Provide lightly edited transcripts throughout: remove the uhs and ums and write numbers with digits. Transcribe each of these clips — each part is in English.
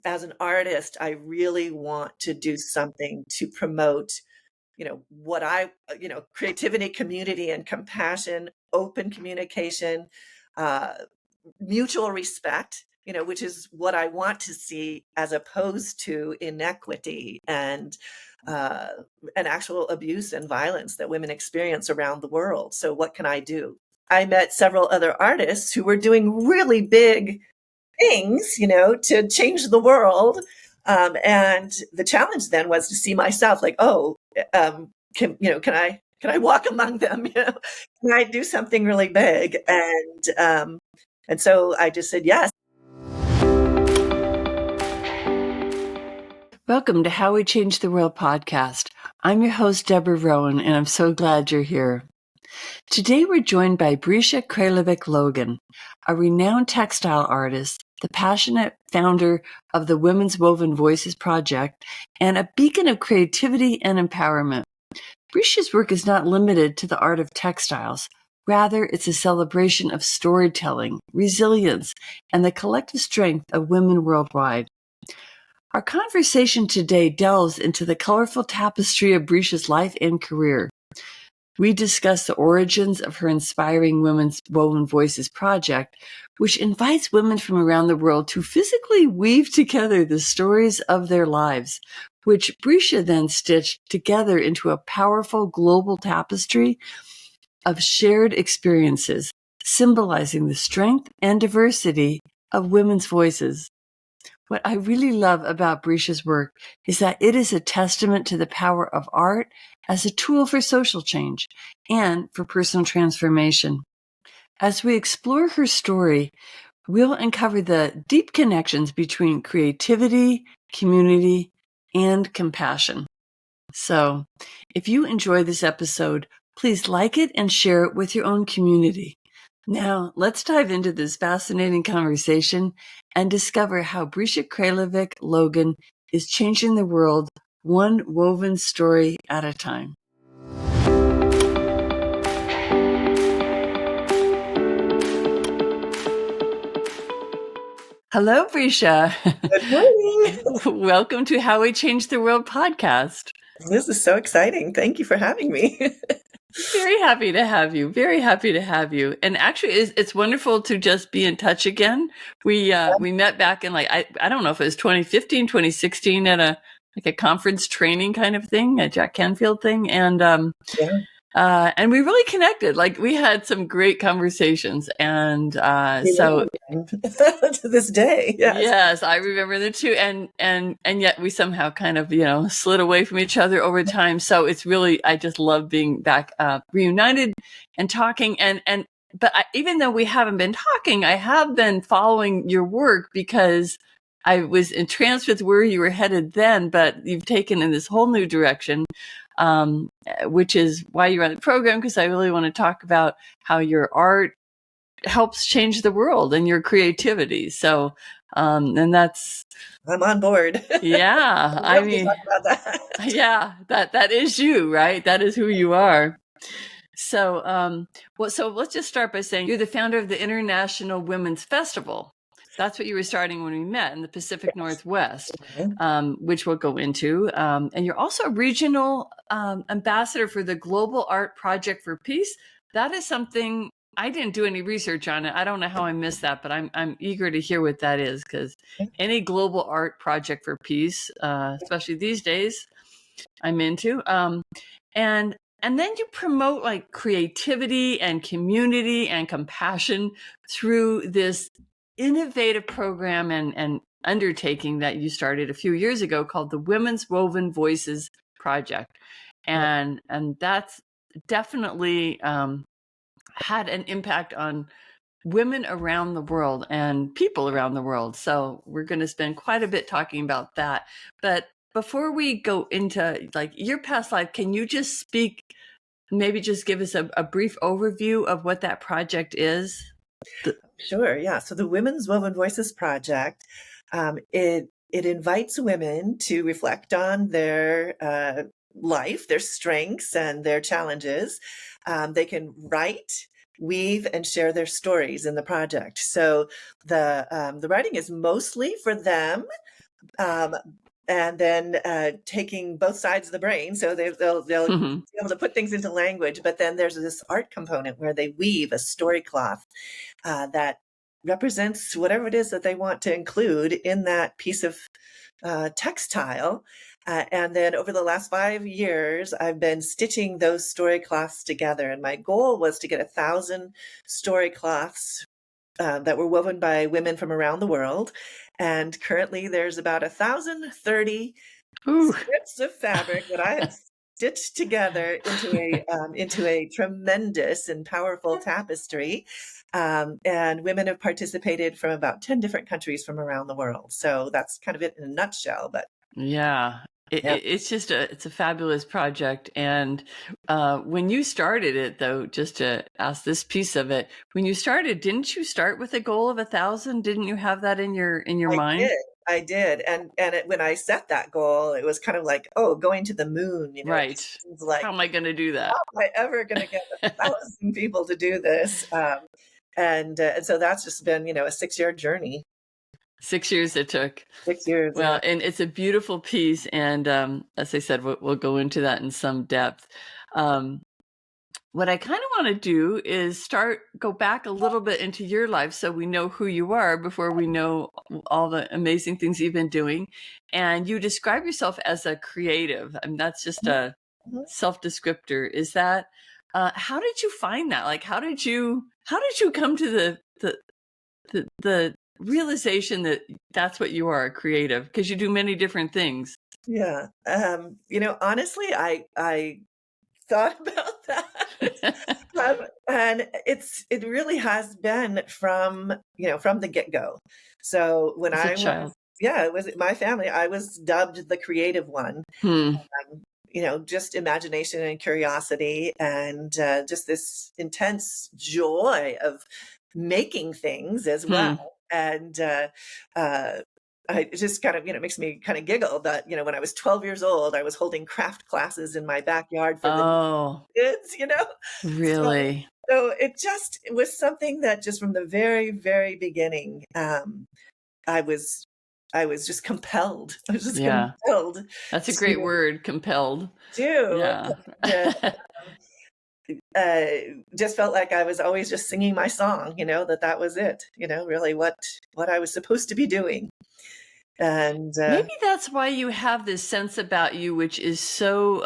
as an artist, I really want to do something to promote, what creativity, community, and compassion, open communication, uh, mutual respect, which is what I want to see as opposed to inequity uh, and actual abuse and violence that women experience around the world. So what can I do? I met several other artists who were doing really big things, to change the world. And the challenge then was to see myself like, oh, can I walk among them? Can I do something really big? And so I just said yes. Welcome to How We Change the World podcast. I'm your host, Deborah Rowan, and I'm so glad you're here. Today we're joined by Brecia Kralovic-Logan, a renowned textile artist, the passionate founder of the Women's Woven Voices Project, and a beacon of creativity and empowerment. Brecia's work is not limited to the art of textiles. Rather, it's a celebration of storytelling, resilience, and the collective strength of women worldwide. Our conversation today delves into the colorful tapestry of Brecia's life and career. We discuss the origins of her inspiring Women's Woven Voices project, which invites women from around the world to physically weave together the stories of their lives, which Brecia then stitched together into a powerful global tapestry of shared experiences, symbolizing the strength and diversity of women's voices. What I really love about Brecia's work is that it is a testament to the power of art as a tool for social change and for personal transformation. As we explore her story, we'll uncover the deep connections between creativity, community, and compassion. So, if you enjoy this episode, please like it and share it with your own community. Now, let's dive into this fascinating conversation and discover how Brecia Kralovic-Logan is changing the world one woven story at a time. Hello, Brecia. Good morning. Welcome to How We Change the World podcast. This is so exciting. Thank you for having me. Very happy to have you. Very happy to have you. And actually, it's wonderful to just be in touch again. We met back in I don't know if it was 2015, 2016 at a conference training kind of thing, a Jack Canfield thing, and and we really connected. We had some great conversations, and so to this day, yes, I remember them too. And yet we somehow kind of slid away from each other over time. So it's really, I just love being back reunited and talking. But even though we haven't been talking, I have been following your work because I was entranced with where you were headed then, but you've taken in this whole new direction. Which is why you're on the program, because I really want to talk about how your art helps change the world and your creativity. So, and that's, I'm on board. Yeah. I mean, talk about that. Yeah, that is you, right? That is who you are. So, so let's just start by saying you're the founder of the International Women's Festival. That's what you were starting when we met in the Pacific Northwest, which we'll go into. And you're also a regional ambassador for the Global Art Project for Peace. That is something I didn't do any research on it. I don't know how I missed that, but I'm eager to hear what that is, because any global art project for peace, especially these days, I'm into. And then you promote creativity and community and compassion through this innovative program and undertaking that you started a few years ago called the Women's Woven Voices Project. And that's definitely had an impact on women around the world and people around the world. So we're going to spend quite a bit talking about that. But before we go into your past life, can you just maybe just give us a brief overview of what that project is? Sure. Yeah. So the Women's Woven Voices Project, it invites women to reflect on their life, their strengths and their challenges. They can write, weave, and share their stories in the project. So the writing is mostly for them, um, and then taking both sides of the brain, so they'll Mhm. be able to put things into language. But then there's this art component where they weave a story cloth that represents whatever it is that they want to include in that piece of textile. And then over the last 5 years, I've been stitching those story cloths together. And my goal was to get 1,000 story cloths that were woven by women from around the world. And currently, there's about 1,030 Ooh. strips of fabric that I have stitched together into a tremendous and powerful tapestry. And women have participated from about 10 different countries from around the world. So that's kind of it in a nutshell. But Yeah. yeah, It's a fabulous project. And when you started it, though, just to ask this piece of it, when you started, didn't you start with a goal of 1,000? Didn't you have that in your I mind? did. I did. When I set that goal, it was kind of like, oh, going to the moon, it Right. just seems like, How am I going to do how that? am I ever going to get 1,000 people to do this? And so that's just been, a 6-year journey. 6 years it took. 6 years, yeah. Well, and it's a beautiful piece. And as I said, we'll go into that in some depth. Um, what I kind of want to do is go back a little bit into your life so we know who you are before we know all the amazing things you've been doing. And you describe yourself as a creative. I mean, that's just a Mhm. self-descriptor. Is that, how did you find that? Like, how did you come to the realization that that's what you are, a creative? Because you do many different things. Yeah. Honestly, I thought about that. And it really has been from the get-go. So when As a I child. was, yeah, it was my family, I was dubbed the creative one. Hmm. Just imagination and curiosity and just this intense joy of making things as well. Hmm. And uh, it just kind of, makes me kind of giggle that, when I was 12 years old, I was holding craft classes in my backyard for the Oh, kids. So, really? so it was something that just from the very, very beginning, I was, I was just compelled. I was just Yeah. compelled That's a great to word, compelled. do. Yeah. And, uh, just felt like I was always just singing my song, that was it, really what I was supposed to be doing. And Maybe that's why you have this sense about you, which is so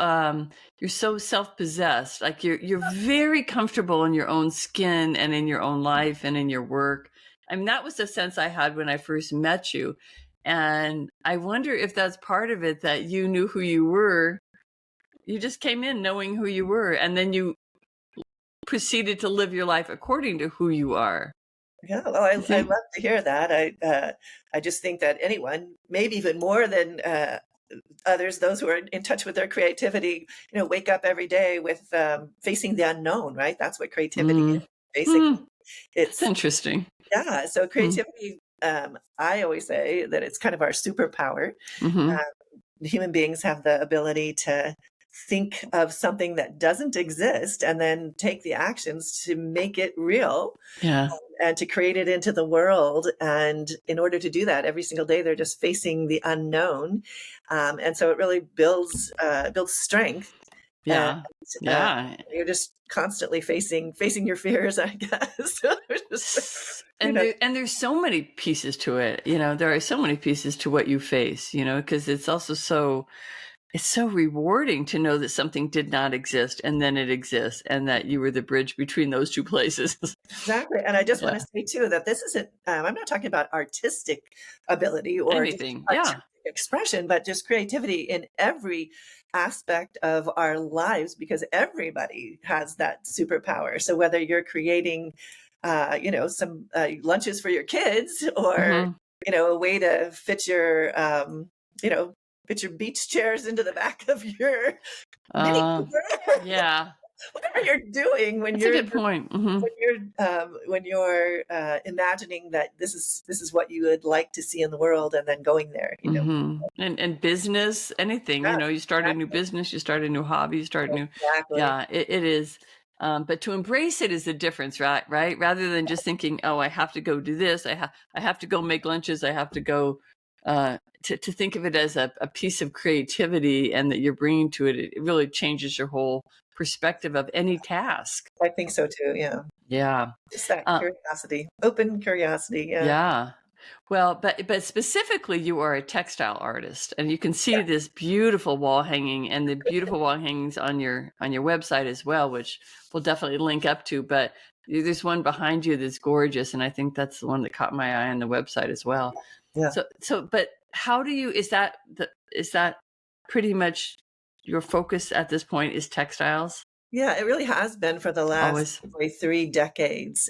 you're so self-possessed. Like you're very comfortable in your own skin and in your own life and in your work. I mean, that was the sense I had when I first met you. And I wonder if that's part of it, that you knew who you were. You just came in knowing who you were, and then you proceeded to live your life according to who you are. yeah, well, You I think? love to hear that. I just think that anyone, maybe even more than others, those who are in touch with their creativity, wake up every day with facing the unknown, right? That's what creativity is, Mm. Hmm. basically. That's It's interesting. Yeah. So Mm. creativity, I always say that it's kind of our superpower. Hmm. Human beings have the ability to think of something that doesn't exist and then take the actions to make it real Yeah. and to create it into the world. And in order to do that, every single day they're just facing the unknown, and so it really builds strength. And Yeah. uh, Yeah. you're just constantly facing your fears, I guess. Just, you And know, there's so many pieces to it. There are so many pieces to what you face, because it's also it's so rewarding to know that something did not exist and then it exists, and that you were the bridge between those two places. exactly. And I just want Yeah. to say too that this isn't. I'm not talking about artistic ability or just Anything. artistic Yeah. expression, but just creativity in every aspect of our lives, because everybody has that superpower. So whether you're creating, some lunches for your kids, or Hmm. a way to you know, fit your beach chairs into the back of your Mini Uh, Cooper, yeah. whatever you're doing That's a good point. Hmm. when you're imagining that this is what you would like to see in the world, and then going there. Hmm. And business, anything, Yes, you start a new exactly, business, you start a new hobby, you start new, exactly. yeah, it is. But to embrace it is the difference, right? Right. Rather than just thinking, oh, I have to go do this. I have to go make lunches. I have to go, to think of it as a piece of creativity and that you're bringing to it, it really changes your whole perspective of any task. I think so too. Yeah. Yeah. Just that Uh, curiosity, open curiosity. Yeah. yeah. Well, but specifically, you are a textile artist, and you can see Yeah. this beautiful wall hanging and the beautiful wall hangings on your website as well, which we'll definitely link up to. But there's one behind you that's gorgeous, and I think that's the one that caught my eye on the website as well. Yeah. But how do you? Is that pretty much your focus at this point? Is textiles Yeah. It really has been for the last always? probably 3 decades.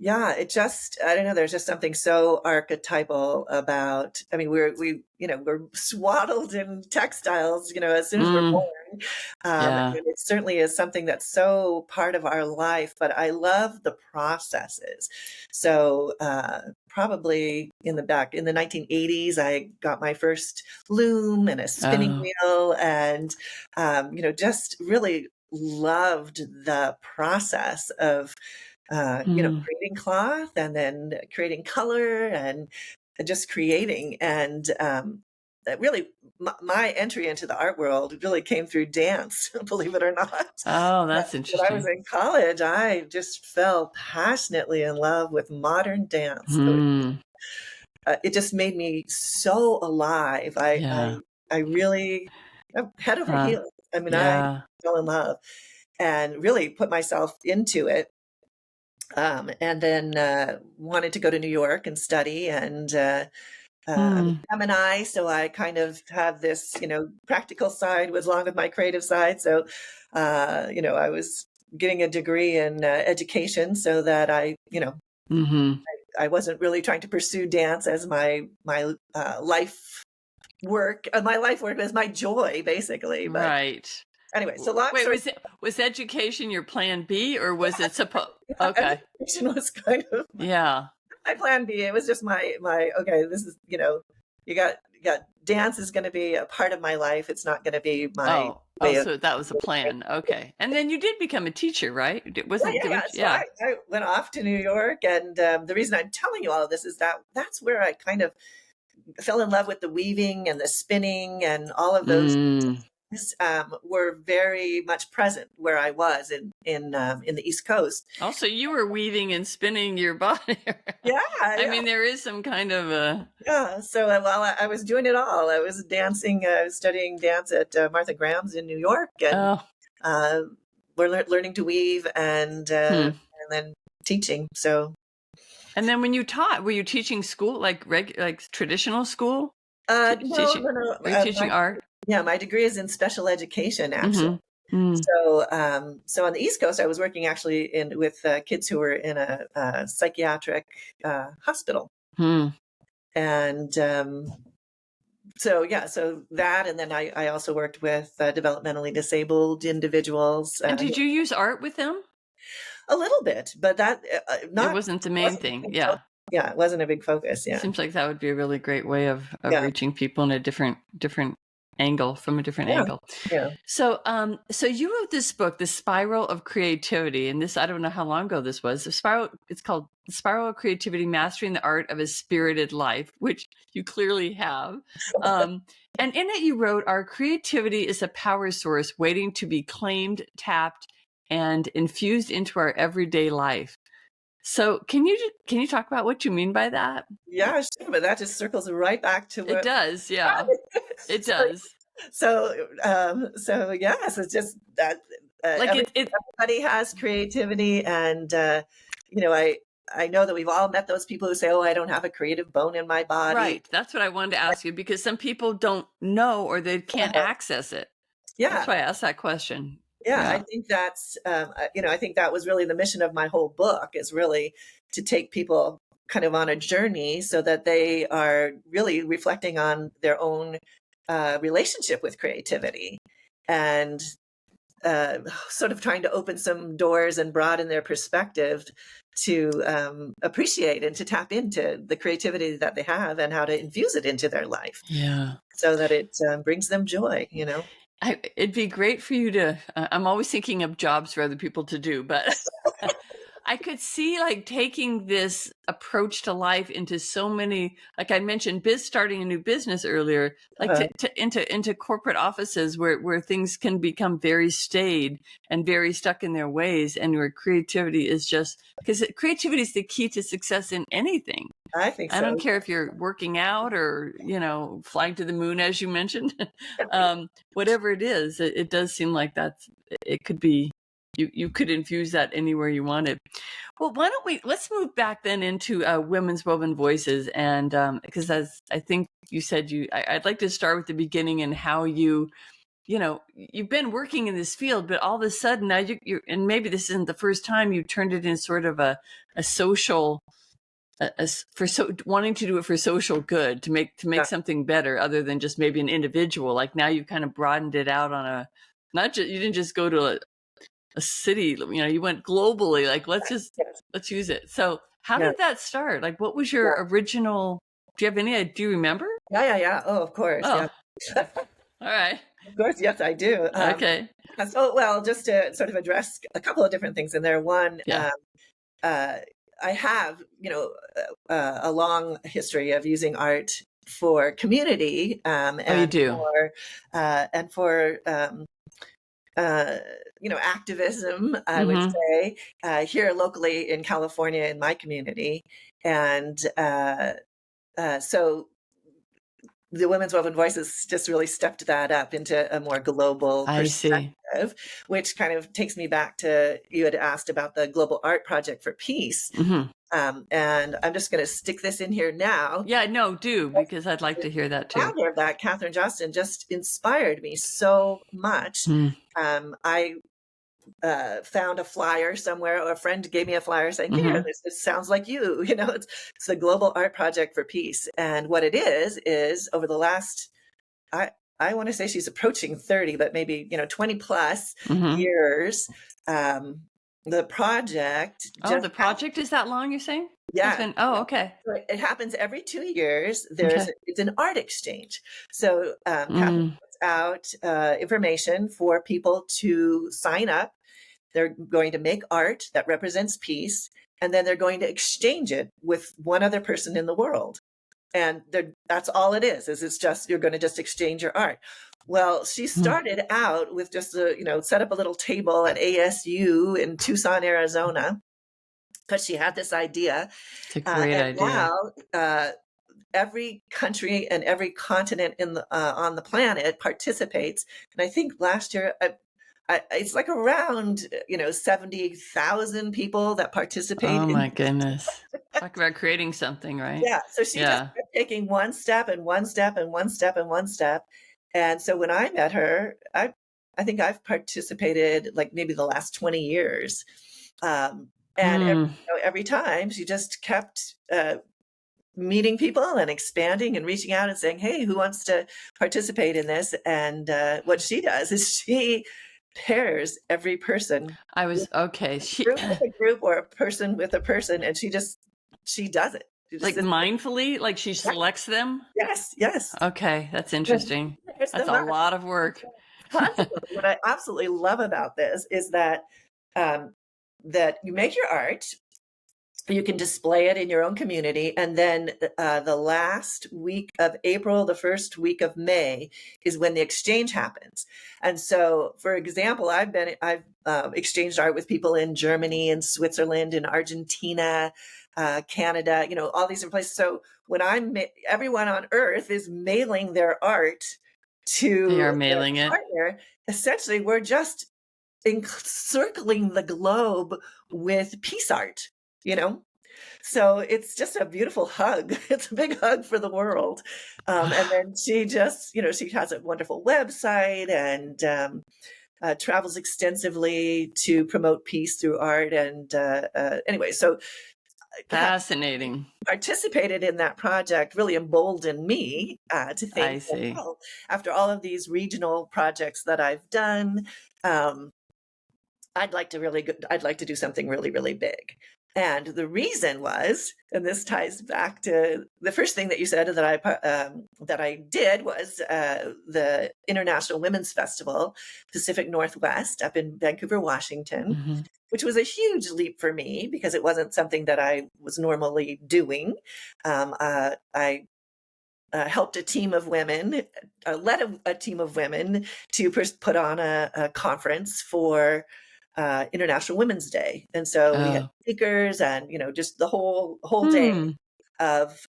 Yeah, it just, I don't know, there's just something so archetypal about, I mean, we're swaddled in textiles, as soon as we're Mm, born. yeah. And it certainly is something that's so part of our life, but I love the processes. So, probably in the 1980s, I got my first loom and a spinning Oh. wheel and, just really loved the process of Mm. creating cloth and then creating color and just creating. And that really, my entry into the art world really came through dance, believe it or not. Oh, that's When I was interesting. in college, I just fell passionately in love with modern dance. Hmm. It just made me so alive. Yeah. I really, head over Huh. heels. I mean, I Yeah. fell in love and really put myself into it, and then wanted to go to New York and study. And I'm a Hmm. Gemini, so I kind of have this, practical side was along with my creative side. So, I was getting a degree in education so that Mm-hmm. I wasn't really trying to pursue dance as my life work. My life work was my joy, basically. But Right. anyway, so long Wait, story. was education your plan B, or was it supposed? Okay. Education was kind of Yeah. my plan B. It was just my okay, this is, you got dance is going to be a part of my life. It's not going to be my Oh, way of. so that was a plan. Okay. And then you did become a teacher, right? Yeah, yeah, yeah. So Yeah. I went off to New York, and the reason I'm telling you all of this is that that's where I kind of fell in love with the weaving and the spinning and all of those Mm. things, were very much present where I was in the East Coast. Also, you were weaving and spinning your body. Yeah, I yeah. mean, there is some kind of a. Yeah, so while I was doing it all, I was dancing, I was studying dance at Martha Graham's in New York, and Oh. uh, we're learning to weave Hmm. and then teaching. So And then when you taught, were you teaching school like traditional school? no, Teaching? no, no. Were you teaching art? Yeah, my degree is in special education, actually. Mm-hmm. Mm. So on the East Coast, I was working actually with kids who were in a psychiatric hospital, Hmm. and so yeah, so that, and then I also worked with developmentally disabled individuals, And did you use art with them? a little bit, but that It not wasn't the main wasn't a thing. big Yeah. focus. Yeah, it wasn't a big focus. Yeah, Seems like that would be a really great way of yeah, reaching people in a different angle, from a different yeah, angle. yeah. So you wrote this book, The Spiral of Creativity, and this, I don't know how long ago this was. It's called The Spiral of Creativity: Mastering the Art of a Spirited Life, which you clearly have. And in it you wrote, our creativity is a power source waiting to be claimed, tapped, and infused into our everyday life. So can you talk about what you mean by that? Yeah, sure, but that just circles right back to It what. does, yeah. It so, does. so yes, it's just that Like it everybody has creativity, and I know that we've all met those people who say, "Oh, I don't have a creative bone in my body." Right. That's what I wanted to ask you, because some people don't know or they can't Uh, access it. That's yeah, why I asked that question. yeah, I Yeah. think that's I think that was really the mission of my whole book, is really to take people kind of on a journey so that they are really reflecting on their own relationship with creativity, and sort of trying to open some doors and broaden their perspective to appreciate and to tap into the creativity that they have and how to infuse it into their life Yeah. so that it brings them joy, It'd be great for you to, I'm always thinking of jobs for other people to do, but I could see like taking this approach to life into so many, like I mentioned, starting a new business earlier, like Uh-huh. into corporate offices where things can become very staid and very stuck in their ways, and where creativity is just, because creativity is the key to success in anything. I think I don't so. care if you're working out or, flying to the moon, as you mentioned. Whatever it is, it does seem like it could be, you could infuse that anywhere you wanted. Well, let's move back then into women's woven voices. And because as I think you said, I'd like to start with the beginning and how you've been working in this field, but all of a sudden now you're, and maybe this isn't the first time you turned it in sort of a social, wanting to do it for social good, to make Yeah. something better other than just maybe an individual. Like now you've kind of broadened it out on you didn't just go to a city, you went globally, like Yes. let's use it. So how Yeah. did that start? Like what was Yeah. your original, do you have any idea? Do you remember? Yeah. Yeah. Yeah. Oh, of course. Oh, Yeah. all right. Of course. Yes, I do. Okay. So, well, just to sort of address a couple of different things in there. One, Yeah. uh, I have, a long history of using art for community, Oh, you do. and for activism, I would Mm-hmm. say, here locally in California in my community. And so the Women's Woven Voices just really stepped that up into a more global I see. perspective, which kind of takes me back to, you had asked about the Global Art Project for Peace. Mm-hmm. And I'm just going to stick this in here now. Yeah, no, do, because I'd like to hear that The too. founder of that, Catherine Johnston, just inspired me so much. Mm. I found a flyer somewhere, or a friend gave me a flyer saying, Mm-hmm. here, this sounds like you, it's the Global Art Project for Peace. And what it is over the last, I want to say she's approaching 30, but maybe, 20 plus Mm-hmm. years. The project Oh, just, the project is that long, you're saying? It's yeah. been, oh, okay. So it happens every 2 years. Okay. It's an art exchange. So Catherine Mm. puts out information for people to sign up. They're going to make art that represents peace, and then they're going to exchange it with one other person in the world. And that's all it is it's just, you're going to just exchange your art. Well, she Mm. started out with just set up a little table at ASU in Tucson, Arizona, because she had this idea. It's a great And idea. now every country and every continent on the planet participates. And I think last year, it's like around 70,000 people that participate Oh in. my goodness. Talk about creating something, right? Yeah, so she just Yeah. kept taking one step and one step and one step and one step. And so when I met her, I think I've participated like maybe the last 20 years. And Mm. every time she just kept meeting people and expanding and reaching out and saying, hey, who wants to participate in this? And what she does is she pairs every person, I was, okay. group with a group or a person with a person, and she does it. She just Like sits mindfully, like she there. selects them. Yes, yes. Okay. That's And interesting. pairs That's them a up lot of work. constantly. What I absolutely love about this is that um, that you make your art, you can display it in your own community, and then the last week of April, the first week of May is when the exchange happens. And so, for example, I've exchanged art with people in Germany and Switzerland and Argentina, Canada, all these different places. So when everyone on earth is mailing their art They to are their mailing it. partner, essentially we're just encircling the globe with peace art, you know? So it's just a beautiful hug. It's a big hug for the world. And then she just, she has a wonderful website and travels extensively to promote peace through art. And anyway, so Fascinating. participated in that project really emboldened me to I think that, see. oh, after all of these regional projects that I've done, I'd like to do something really, really big. And the reason was, and this ties back to the first thing that you said that I did was the International Women's Festival, Pacific Northwest, up in Vancouver, Washington, Mhm. which was a huge leap for me because it wasn't something that I was normally doing. I helped a team of women, led a team of women to put on a conference for International Women's Day, and so we had Oh. speakers, and just the whole day Hmm. of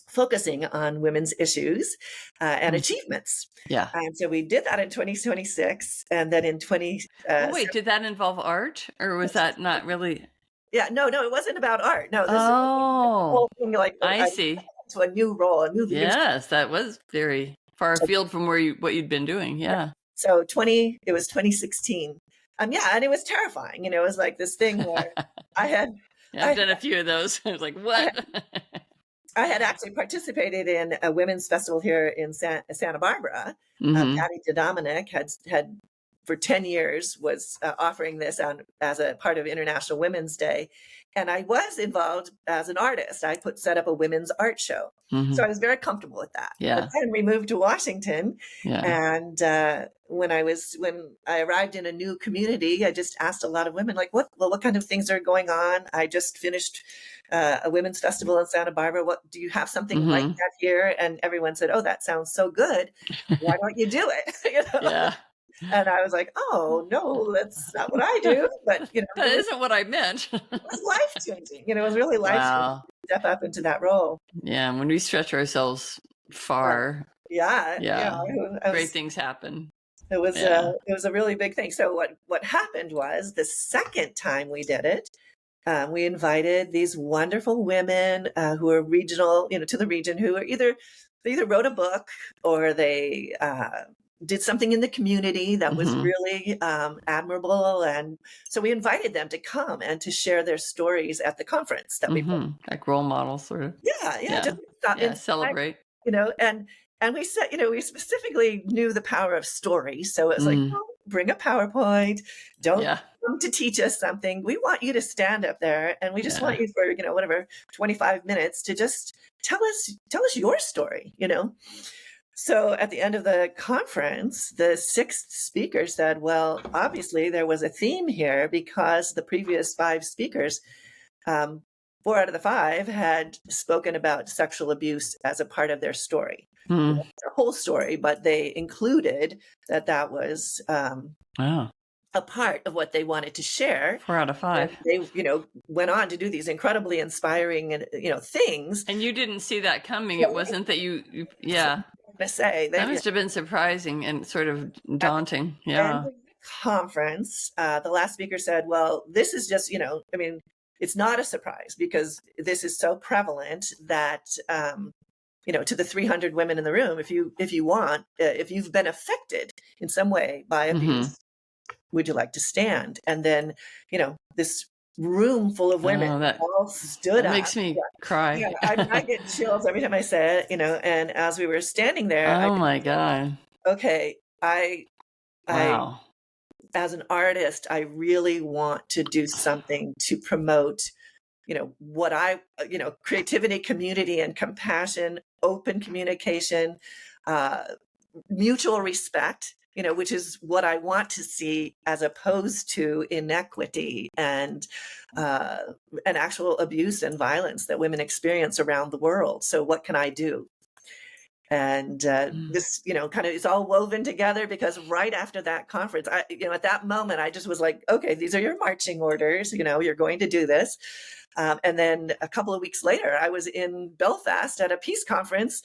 focusing on women's issues and Hmm. achievements. Yeah. And so we did that in 2026, and then in 20. Well, wait, did that involve art, or was that not really? Yeah, no, it wasn't about art. No, this is the Oh, whole thing. Like I I see. to a new role, a new leadership. Yes, that was very far afield from what you'd been doing. Yeah. So it was 2016. Yeah, and it was terrifying. It was like this thing where I had, Yeah, I've I, done a few of those. I was like, I, had- what? I had actually participated in a women's festival here in Santa Barbara. Hmm. Patty DeDominic had for 10 years was offering this as a part of International Women's Day. And I was involved as an artist. I set up a women's art show. Hmm. So I was very comfortable with that. But Yeah. then we moved to Washington. Yeah. And when I arrived in a new community, I just asked a lot of women, like, what kind of things are going on? I just finished a women's festival in Santa Barbara. What do you have something like Hmm. that here? And everyone said, oh, that sounds so good. Why don't you do it? Yeah. And I was like, oh, no, that's not what I do. But, That isn't what I meant. it was life changing. It was really life changing Wow. to step up into that role. Yeah, when we stretch ourselves Uh, far, yeah. yeah, I great was, things happen. it Yeah. was a really big thing. So what happened was the second time we did it, we invited these wonderful women who are regional, to the region, who are they either wrote a book or they did something in the community that was Hmm. really admirable. And so we invited them to come and to share their stories at the conference that we put. Hmm. Like role models, sort of. Yeah, Yeah. just stop Yeah. inside, Celebrate. and we said, we specifically knew the power of story. So it was like, Mm. don't bring a PowerPoint, don't Yeah. come to teach us something. We want you to stand up there, and we just want Yeah. you for, whatever, 25 minutes to just tell us your story. So at the end of the conference, the sixth speaker said, well, obviously there was a theme here because the previous five speakers, um, 4 out of the 5 had spoken about sexual abuse as a part of their story. Mm. Their whole story, but they included that was Wow. a part of what they wanted to share. 4 out of 5. And they, went on to do these incredibly inspiring and things. And you didn't see that coming. It wasn't that yeah. To say That they must have been surprising and sort of at daunting. the end of Yeah. the conference, the last speaker said, "Well, this is just, I mean, it's not a surprise because this is so prevalent that." To the 300 women in the room, if you've been affected in some way by Hmm. abuse, would you like to stand? And then, this room full of women Oh, all stood that up. makes me cry. Yeah, I get chills every time I say it, and as we were standing there, I Oh just my thought, God. okay, I Wow. as an artist, I really want to do something to promote, creativity, community, and compassion, open communication, uh, mutual respect, which is what I want to see as opposed to inequity uh, and actual abuse and violence that women experience around the world. So what can I do? And Mm. this, kind of it's all woven together because right after that conference, at that moment, I just was like, okay, these are your marching orders. You're going to do this. And then a couple of weeks later, I was in Belfast at a peace conference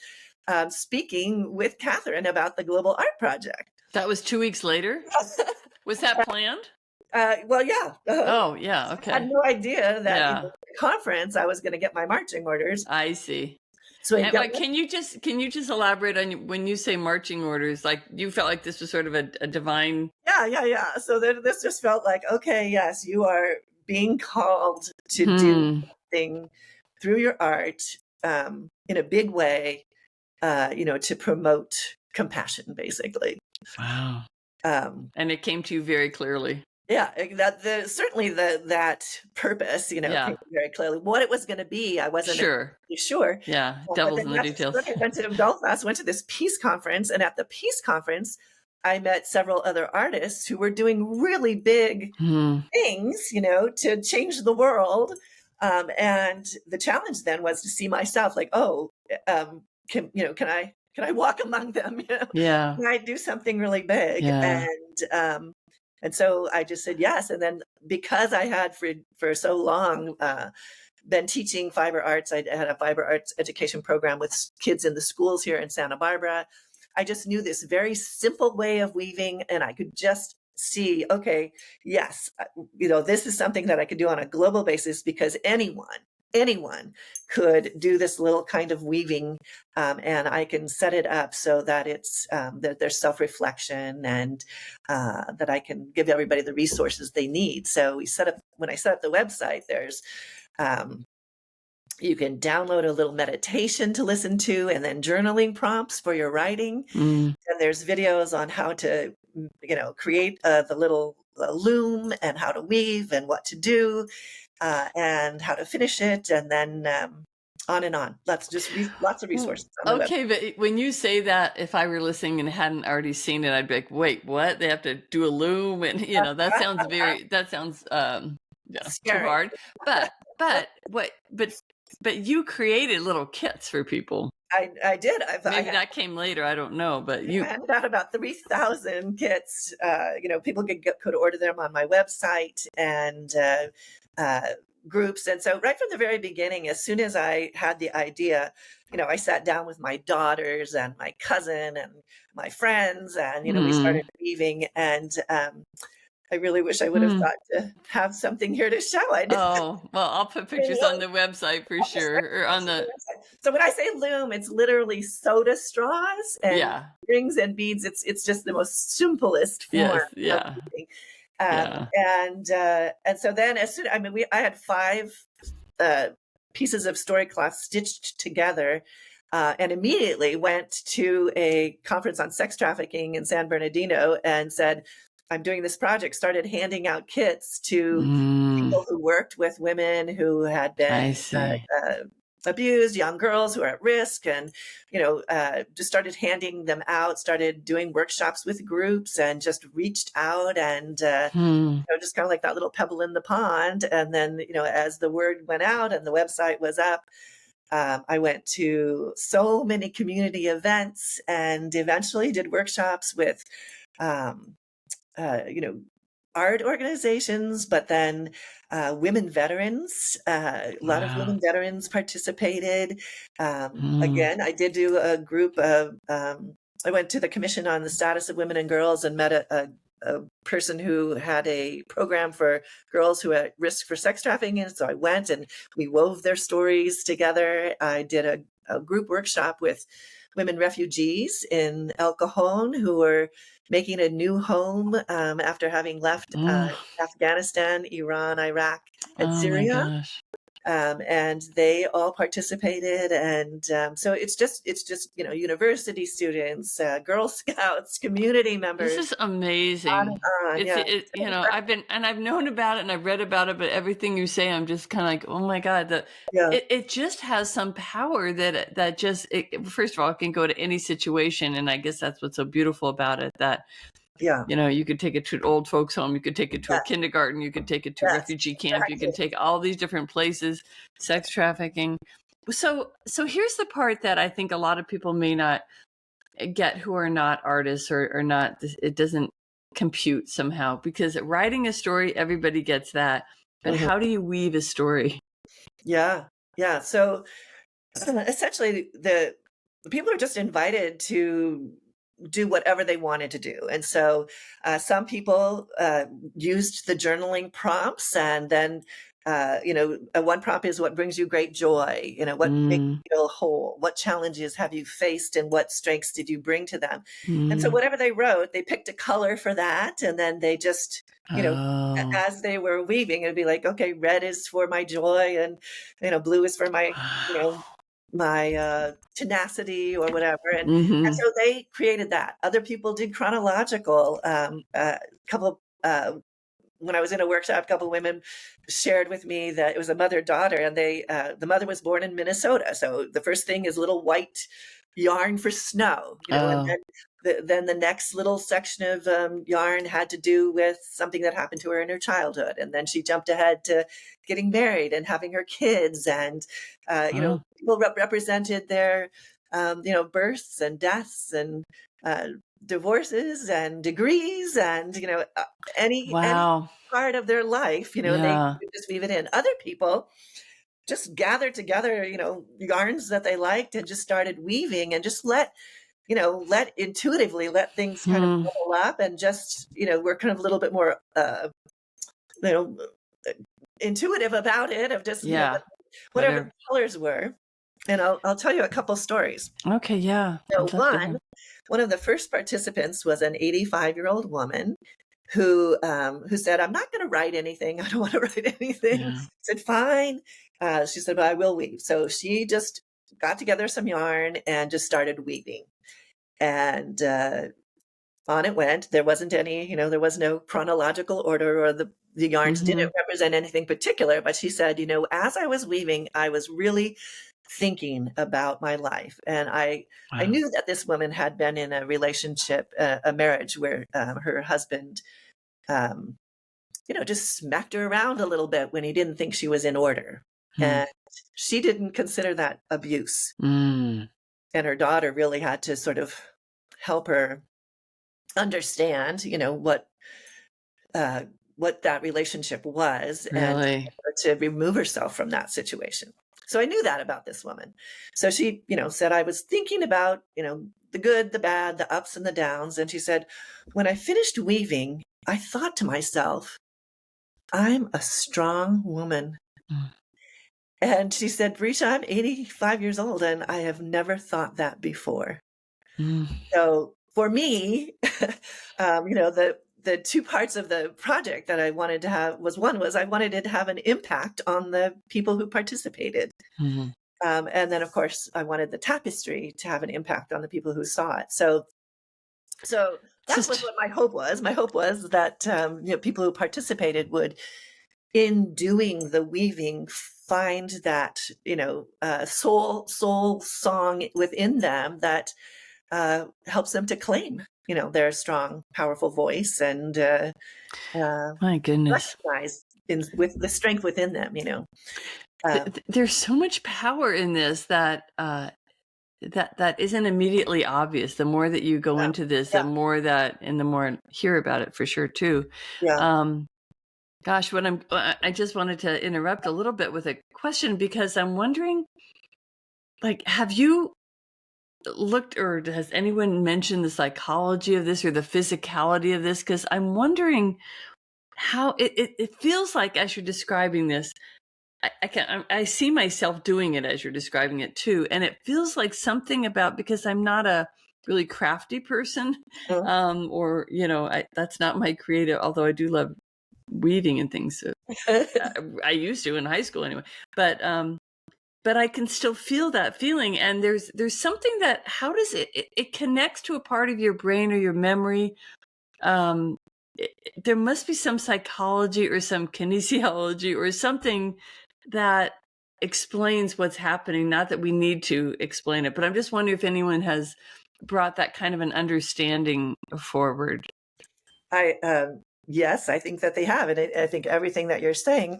speaking with Catherine about the Global Art Project. That was 2 weeks later? Was that planned? Well, yeah. Oh, yeah. I had Okay. no idea that Yeah, at the conference I was going to get my marching orders. I see. So I And got, can you just elaborate on when you say marching orders? Like you felt like this was sort of a divine. yeah. So this just felt like, okay, yes, you are being called to do Hmm. something through your art in a big way, to promote compassion, basically. Wow. Um, And it came to you very clearly. Yeah, certainly that purpose, came Yeah, very clearly. What it was gonna be, I wasn't sure. exactly sure. Yeah, But devil's then in the yes, details. then I went to Belfast, went to this peace conference, and at the peace conference, I met several other artists who were doing really big Hmm. things, to change the world. And the challenge then was to see myself like, oh, can I walk among them? Yeah, Can I do something really big? yeah. And so I just said yes. And then because I had for so long been teaching fiber arts, I had a fiber arts education program with kids in the schools here in Santa Barbara. I just knew this very simple way of weaving, and I could just see, okay, yes, this is something that I could do on a global basis because anyone could do this little kind of weaving, and I can set it up so that it's that there's self-reflection, and that I can give everybody the resources they need. So when I set up the website, there's um, you can download a little meditation to listen to, and then journaling prompts for your writing. Mm. And there's videos on how to, create the little loom, and how to weave, and what to do, and how to finish it, and then on and on. Lots of resources on the web. Okay, but when you say that, if I were listening and hadn't already seen it, I'd be like, wait, what? They have to do a loom, and that sounds too Scary. hard. But you created little kits for people. I did. Maybe that came later, I don't know, but I handed out about 3,000 kits. People could order them on my website, and groups. And so right from the very beginning, as soon as I had the idea, I sat down with my daughters and my cousin and my friends, and, we Hmm. started weaving. And I really wish I would have Hmm. thought to have something here to show. I did. Oh, well, I'll put pictures on the website for sure, or on the, So when I say loom, it's literally soda straws and yeah, rings and beads. It's just the most simplest form yes, of yeah, weaving. yeah. And so then I had 5 uh, pieces of story cloth stitched together, and immediately went to a conference on sex trafficking in San Bernardino and said, I'm doing this project, started handing out kits to Mm, people who worked with women who had I been see. abused, young girls who are at risk, and just started handing them out. Started doing workshops with groups, and just reached out, and Hmm. just kind of like that little pebble in the pond. And then as the word went out and the website was up, I went to so many community events, and eventually did workshops with um, you know, art organizations, but then women veterans. A lot of Wow. women veterans participated. Hmm. Again, I did do a group of. I went to the Commission on the Status of Women and Girls and met a person who had a program for girls who are at risk for sex trafficking. And so I went, and we wove their stories together. I did a group workshop with women refugees in El Cajon who were making a new home after having left Mm. Afghanistan, Iran, Iraq, and Oh my Syria. gosh. And they all participated. And so it's just university students, Girl Scouts, community This members, is on amazing. and on. It's Yeah. it, I've known about it and I've read about it, but everything you say, I'm just kind of like, oh my God, Yeah. it just has some power that just, first of all, it can go to any situation. And I guess that's what's so beautiful about it, that, Yeah. you could take it to an old folks home, you could take it to a Yes. kindergarten, you could take it to a Yes. refugee camp, you can Exactly. take all these different places, sex trafficking. So here's the part that I think a lot of people may not get, who are not artists, or not, it doesn't compute somehow, because writing a story, everybody gets that, but Mhm. how do you weave a story? Yeah. Yeah. So essentially, the people are just invited to do whatever they wanted to do. And so some people used the journaling prompts, and then, one prompt is, what brings you great joy? What makes Mm, you feel whole? What challenges have you faced, and what strengths did you bring to them? And so mm. whatever they wrote, they picked a color for that. And then they just, Oh, as they were weaving, it'd be like, okay, red is for my joy, and, blue is for my, you wow. know, my tenacity or whatever. And Hmm. so they created that. Other people did chronological. A couple of when I was in a workshop, a couple of women shared with me that it was a mother-daughter, and the mother was born in Minnesota. So the first thing is little white yarn for snow, and Oh, then the next little section of yarn had to do with something that happened to her in her childhood. And then she jumped ahead to getting married and having her kids. And, oh, people represented their, births and deaths and uh, divorces and degrees and, any wow. part of their life, they Yeah. could just weave it in. Other people just gathered together, yarns that they liked and just started weaving and just let intuitively let things kind of Hmm. bubble up and just, we're kind of a little bit more, you know, intuitive about it of just, Yeah. whatever the Whatever. colors were. And I'll tell you a couple stories. Okay. Yeah. So I'd love to hear. one of the first participants was an 85-year-old woman who said, "I'm not going to write anything. I don't want to write anything." I Yeah. said, "Fine." She said, "But I will weave." So she just got together some yarn and just started weaving. And on it went. There wasn't any, there was no chronological order, or the yarns Hmm. didn't represent anything particular. But she said, as I was weaving, I was really thinking about my life. And I Wow. knew that this woman had been in a relationship, a marriage where her husband, um, just smacked her around a little bit when he didn't think she was in order. Hmm. And she didn't consider that abuse. Mm. And her daughter really had to sort of help her understand, uh, what that relationship was, and Really? to remove herself from that situation. So I knew that about this woman. So she, said, "I was thinking about, the good, the bad, the ups and the downs." And she said, "When I finished weaving, I thought to myself, I'm a strong woman." Mm. And she said, "Brecia, I'm 85 years old and I have never thought that before." Mm. So for me, the two parts of the project that I wanted to have was I wanted it to have an impact on the people who participated. Mhm. And then of course I wanted the tapestry to have an impact on the people who saw it. So It's that was just what my hope was. My hope was that, people who participated would, in doing the weaving, find that, soul song within them that helps them to claim, their strong, powerful voice, and uh, my goodness. recognize with the strength within them. Um, There's so much power in this that isn't immediately obvious. The more that you go yeah, into this, yeah, the more I hear about it for sure too. yeah. Um, Gosh, I just wanted to interrupt a little bit with a question because I'm wondering, like, have you looked or has anyone mentioned the psychology of this or the physicality of this? Because I'm wondering how it feels like as you're describing this, I see myself doing it as you're describing it too, and it feels like something about because I'm not a really crafty person, Mm. or that's not my creative. Although I do love weaving and things. So I used to in high school anyway, but I can still feel that feeling, and there's something that how does it connects to a part of your brain or your memory. Um, there must be some psychology or some kinesiology or something that explains what's happening. Not that we need to explain it, but I'm just wondering if anyone has brought that kind of an understanding forward. Yes, I think that they have, and I think everything that you're saying,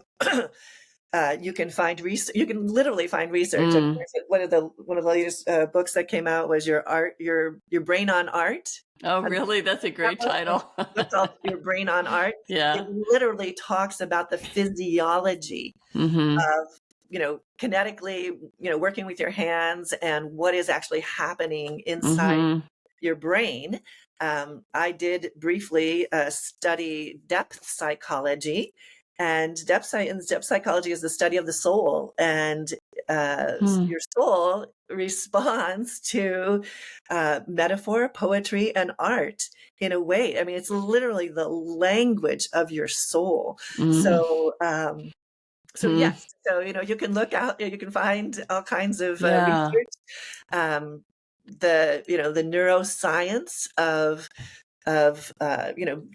you can find research. You can literally find research. And Mm. one of the latest books that came out was your brain on art. Oh, Have you really? That's a read that great book? title. Book called Your Brain on Art. It Yeah. literally talks about the physiology Mm-hmm. of, kinetically, working with your hands and what is actually happening inside Mm-hmm. your brain. I did briefly study depth psychology, and depth psychology is the study of the soul, and Hmm. your soul responds to metaphor, poetry, and art in a way. I mean, it's literally the language of your soul. Mm. So Hmm. yes, so you can look out, you can find all kinds of Yeah. research, um, the neuroscience of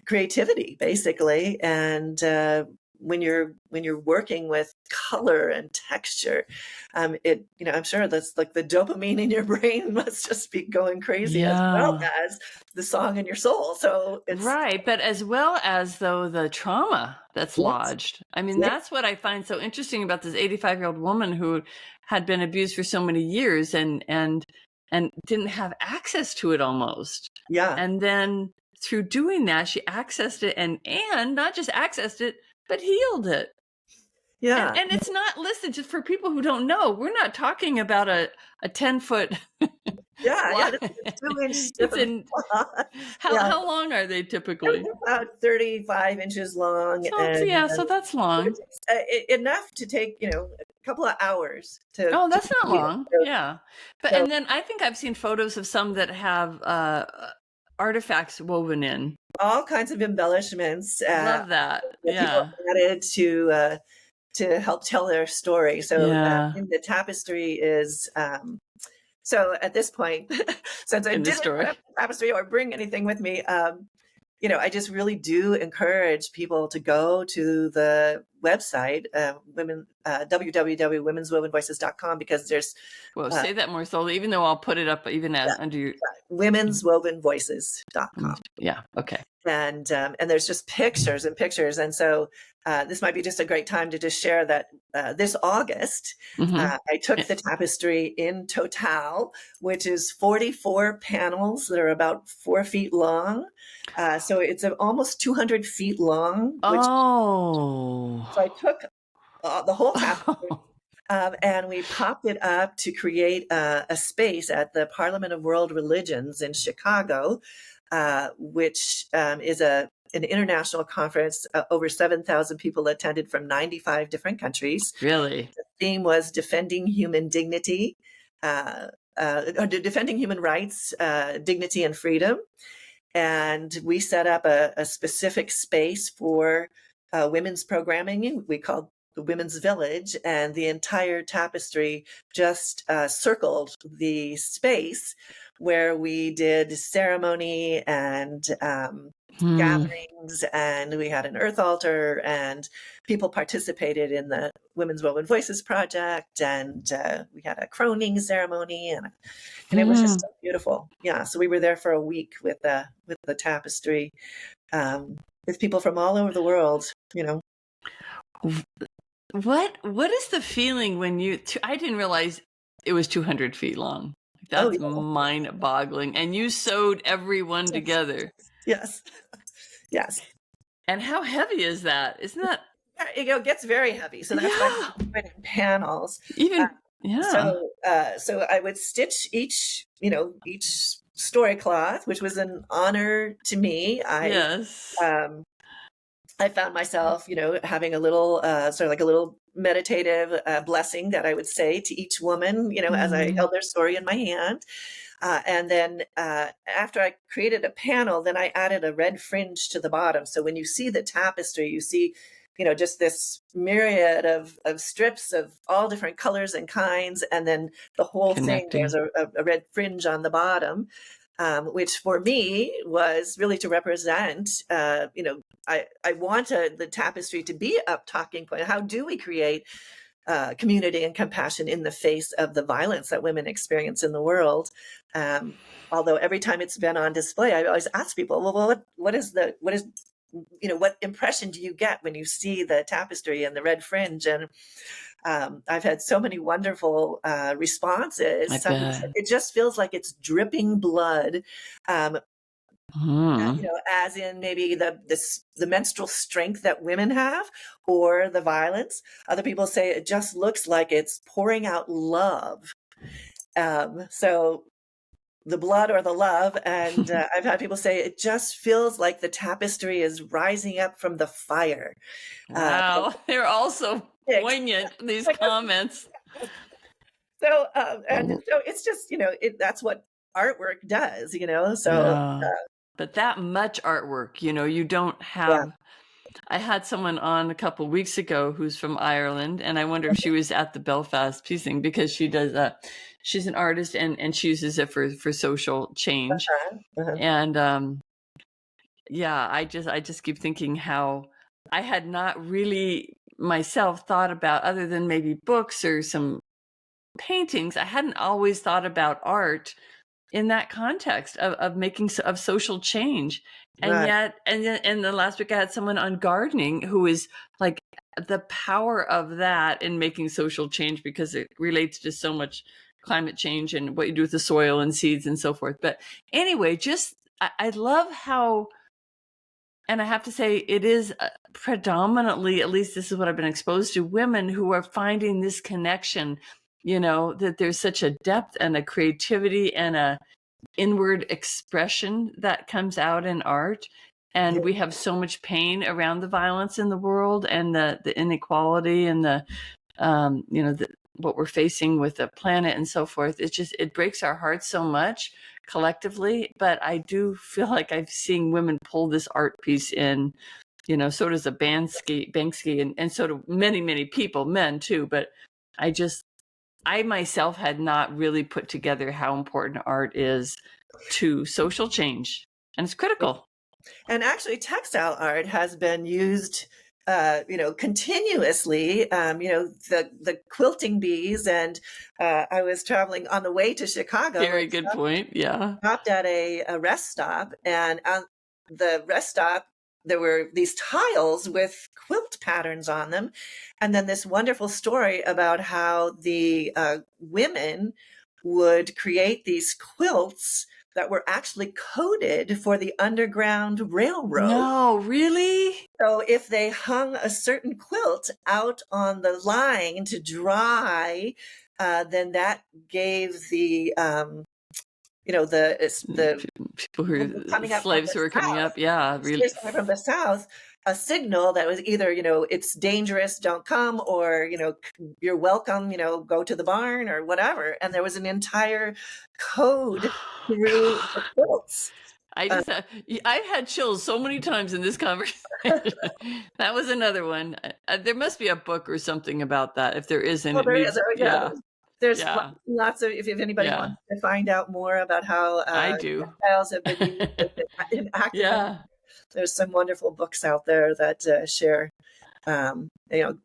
creativity, basically. And when you're working with color and texture, I'm sure that's like the dopamine in your brain must just be going crazy, as well Yeah. as the song in your soul. So it's Right, but as well as though the trauma that's yes, lodged. I mean, yeah, that's what I find so interesting about this 85-year-old woman who had been abused for so many years and didn't have access to it almost. yeah, And then through doing that, she accessed it and not just accessed it, but healed it. And yeah, and it's not listed, just for people who don't know. We're not talking about a 10-foot yeah. line. This is a 2-inch strip It's of in cloth. how Yeah, how long are they typically? about 35 inches long, So and yeah, so that's it long. takes, enough to take a couple of hours Oh, to that's not complete it. long. So, Yeah. But so and then I think I've seen photos of some that have artifacts woven in. all kinds of embellishments Love that. that people Yeah. added to help tell their story. So Yeah. in the tapestry is so at this point, since I In the didn't put story. up the tapestry or bring anything with me, I just really do encourage people to go to the website, www.womenswovenvoices.com, because there's Well, uh, say that more slowly, even though I'll put it up even yeah, under your womenswovenvoices.com. yeah, okay. And there's just pictures and pictures. And so this might be just a great time to just share that this August, Mm-hmm. I took the tapestry in total, which is 44 panels that are about 4 feet long. So it's almost 200 feet long, which Oh. so I took the whole tapestry. And we popped it up to create a space at the Parliament of World Religions in Chicago, which is an international conference. Over 7,000 people attended from 95 different countries. Really? The theme was defending human dignity, defending human rights, dignity, and freedom. And we set up a specific space for women's programming. We called the Women's Village, and the entire tapestry just circled the space where we did ceremony and Hmm. gatherings, and we had an earth altar, and people participated in the Women's Woven Voices project, and we had a croning ceremony, and it was Hmm. just so beautiful. Yeah, so we were there for a week with the tapestry, with people from all over the world. What is the feeling when I didn't realize it was 200 feet long. Oh That's mind-boggling. And you sewed everyone yes, together. yes, yes. And how heavy is that? Isn't that It gets very heavy, so that's why I yeah. put it in panels. Uh, Even yeah. so I would stitch each story cloth, which was an honor to me. Yes. Um, I found myself, having a little, sort of like a little meditative blessing that I would say to each woman, as I Mm. held their story in my hand. And then after I created a panel, then I added a red fringe to the bottom. So when you see the tapestry, you see, just this myriad of strips of all different colors and kinds. And then the whole thing, there's Connecting. a red fringe on the bottom. Which for me was really to represent, I wanted the tapestry to be a talking point. How do we create community and compassion in the face of the violence that women experience in the world? Although every time it's been on display, I always ask people, well, what impression do you get when you see the tapestry and the red fringe? And I've had so many wonderful I responses. Somebody said, bet. it just feels like it's dripping blood. Um, Hmm. as in maybe the menstrual strength that women have, or the violence. Other people say it just looks like it's pouring out love. So the blood or the love. And I've had people say it just feels like the tapestry is rising up from the fire. From Wow. They're all so sticks. poignant, these Like, comments. so, and so it's just, that's what artwork does, so Yeah. But that much artwork, you don't yeah. have. I had someone on a couple weeks ago who's from Ireland, and I wonder if she was at the Belfast piecing because she does she's an artist and she uses it for social change. Uh-huh. Uh-huh. And yeah, I just keep thinking how I had not really myself thought about, other than maybe books or some paintings, I hadn't always thought about art in that context of making of social change. And Right. yet, and then last week I had someone on gardening who is like the power of that in making social change, because it relates to so much climate change and what you do with the soil and seeds and so forth. But anyway, just I love how, and I have to say, it is predominantly, at least this is what I've been exposed to, women who are finding this connection, that there's such a depth and a creativity and a inward expression that comes out in art. Yeah. And we have so much pain around the violence in the world and the inequality and what we're facing with the planet and so forth. It breaks our hearts so much collectively. But I do feel like I've seen women pull this art piece in, so does a Banksy, and so do many, many people, men too. But I myself had not really put together how important art is to social change, and it's critical. And actually, textile art has been used, continuously. The quilting bees, and I was traveling on the way to Chicago Very and good point. Yeah. stopped at a rest stop, and on the rest stop there were these tiles with quilt patterns on them, and then this wonderful story about how the women would create these quilts that were actually coded for the Underground Railroad. No, really? So if they hung a certain quilt out on the line to dry, then that gave the People who coming up from slaves the who are coming south, up. Yeah, really. slaves coming from the south, a signal that was either, it's dangerous, don't come, or, you're welcome, go to the barn or whatever. And there was an entire code through the quilts. Uh, I've had chills so many times in this conversation. That was another one. There must be a book or something about that. If there isn't, well, it there is. needs, Oh, yeah. yeah, There's yeah, lots of, if anybody yeah, wants to find out more about how I do. textiles have been used in activism, Yeah. there's some wonderful books out there that share, um, you know,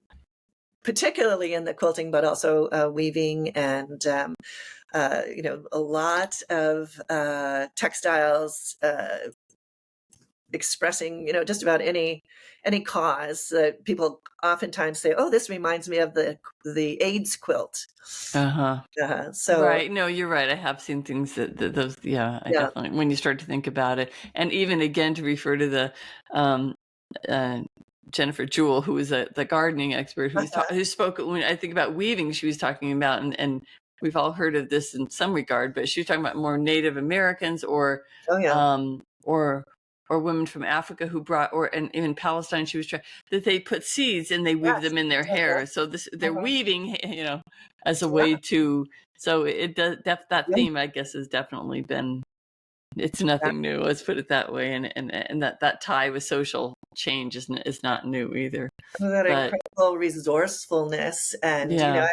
particularly in the quilting, but also weaving and, a lot of textiles expressing, just about any cause. People oftentimes say, "Oh, this reminds me of the AIDS quilt." Uh-huh. So Right. No, you're right. I have seen things that those, yeah, I yeah, definitely, when you start to think about it. And even again, to refer to the um, uh, Jennifer Jewell, who was the gardening expert, who spoke when I think about weaving, she was talking about, and we've all heard of this in some regard, but she was talking about more Native Americans oh yeah, um, or or women from Africa who brought, and even Palestine, she was trying, that they put seeds and they weave yes, them in their uh-huh, hair. So they're uh-huh. weaving, as a Yeah, way to, so it does, that yeah, theme, I guess, has definitely been, it's yeah. nothing new. Let's put it that way. And that tie with social change is not new either. That But incredible resourcefulness, and yeah.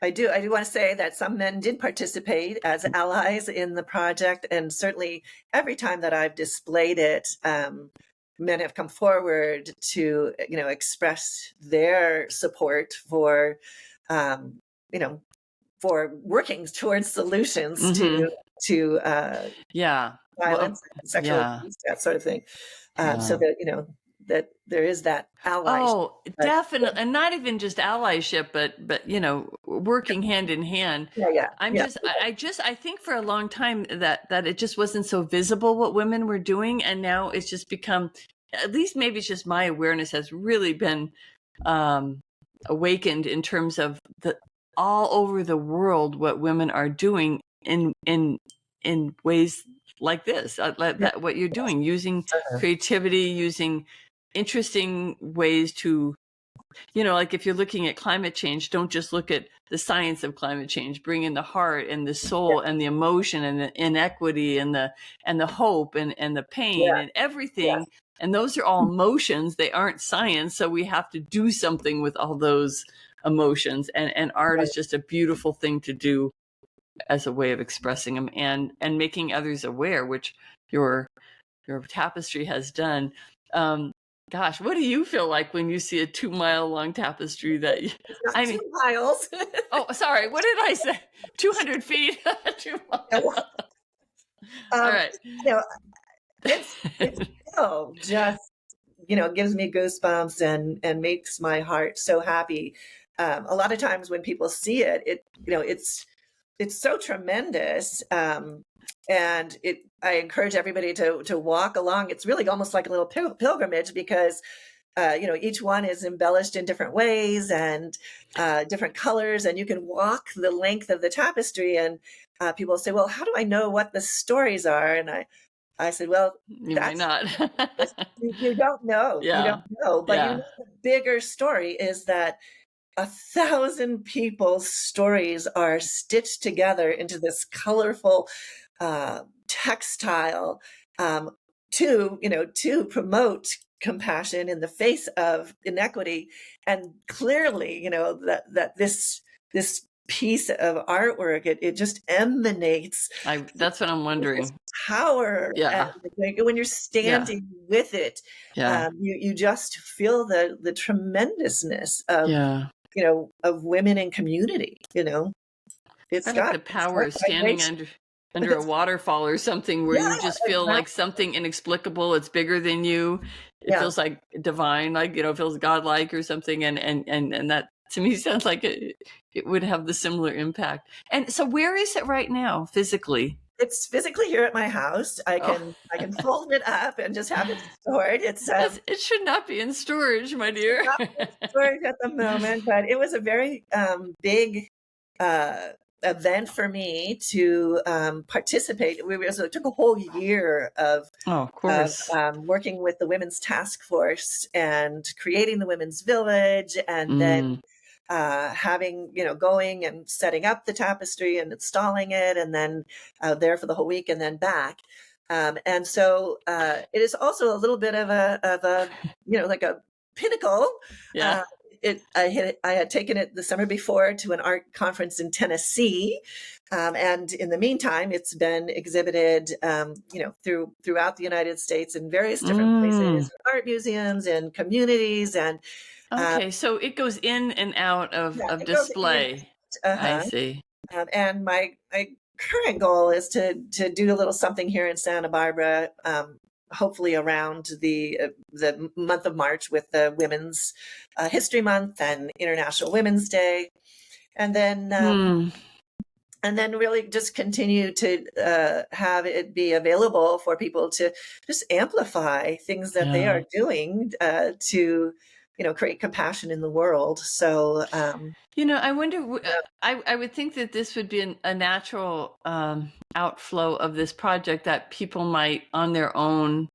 I do want to say that some men did participate as allies in the project, and certainly every time that I've displayed it, men have come forward to express their support for um, you know for working towards solutions Hmm. to Yeah. violence, Well, sexual yeah. abuse, that sort of thing. So Yeah. that that there is that allyship. Oh, But definitely. And not even just allyship, but working hand in hand. yeah, yeah, I'm yeah, just I think for a long time that it just wasn't so visible what women were doing, and now it's just become, at least maybe it's just my awareness has really been um awakened in terms of the all over the world what women are doing in ways like this, yeah. that what you're doing, using Uh-huh. creativity, using interesting ways to, like if you're looking at climate change, don't just look at the science of climate change. Bring in the heart and the Yeah, soul and the emotion and the inequity and the hope and the pain yeah, and yeah. everything. And those are all emotions. They aren't science. So we have to do something with all those emotions. And art Right. is just a beautiful thing to do as a way of expressing them and making others aware, which your your tapestry has done. Gosh, what do you feel like when you see a 2-mile long tapestry that It's not I two mean, miles. oh, sorry, what did I say? 200 feet? 2 miles. No, All um, right. you know, it's still just, gives me goosebumps and makes my heart so happy. A lot of times when people see it, it's so tremendous. And I encourage everybody to walk along. It's really almost like a little pilgrimage because each one is embellished in different ways and different colors, and you can walk the length of the tapestry. And people say, "Well, how do I know what the stories are?" And I said, "Well, You might that's not. you don't know, you Yeah. don't know, but Yeah. the bigger story is that 1,000 people's stories are stitched together into this colorful textile um, to promote compassion in the face of inequity. And clearly, that this piece of artwork, it just emanates That's what I'm this wondering. power. And Yeah. like, when you're Yeah. standing with it, Yeah. you just feel the tremendousness Yeah. of women in community. I It's like got the power of standing vibration. under a waterfall or something where Yeah, you just feel like exactly. something inexplicable. It's bigger than you. It Yeah. feels like divine, like it feels godlike or something. And that to me sounds like it would have the similar impact. And so, where is it right now, physically? It's physically here at my house. I Oh, can I can fold it up and just have it stored. It's it should not be in storage, my dear. not in storage at the moment, but it was a very big uh, event for me to participate. So it took a whole year Oh, of course. working with the Women's Task Force and creating the Women's Village, and then Mm. having, going and setting up the tapestry and installing it, and then there for the whole week and then back. And so it is also a little bit of a like a pinnacle. Yeah. Uh, I had taken it the summer before to an art conference in Tennessee, and in the meantime, it's been exhibited, throughout the United States in various different Mm. places, art museums and communities, and um, Okay, so it goes in and out yeah, of it goes in. display. I Uh-huh. see. And my current goal is to do a little something here in Santa Barbara, hopefully around the month of March with the Women's History Month and International Women's Day, and then Hmm. really just continue to have it be available for people to just amplify things that they Yeah. are doing to create compassion in the world. So I wonder, I would think that this would be a natural outflow of this project that people might on their own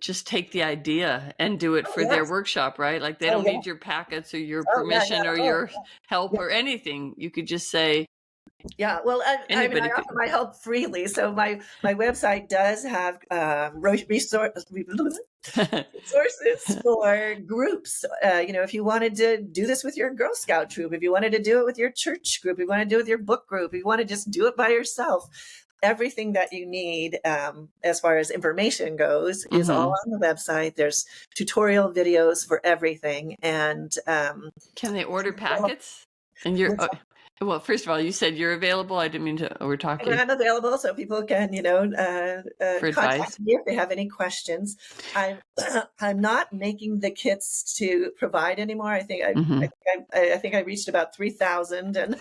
just take the idea and do it oh for their yes, workshop, right? Like they oh don't yeah, need your packets or your oh yeah, yeah, permission or oh your help yeah. or anything. You could just say Yeah, well, I mean, I anybody could. offer my help freely. So my website does have resources for groups. If you wanted to do this with your Girl Scout troop, if you wanted to do it with your church group, if you want to do it with your book group, if you want to just do it by yourself, everything that you need as far as information goes is all Hmm. on the website. There's tutorial videos for everything, and Can they order well, packets? And well, first of all, you said you're available. I didn't mean to over talk you I'm available so people can, for contact advice. me if they have any questions. I'm I'm not making the kits to provide anymore. I think Hmm. I think I reached about 3,000, and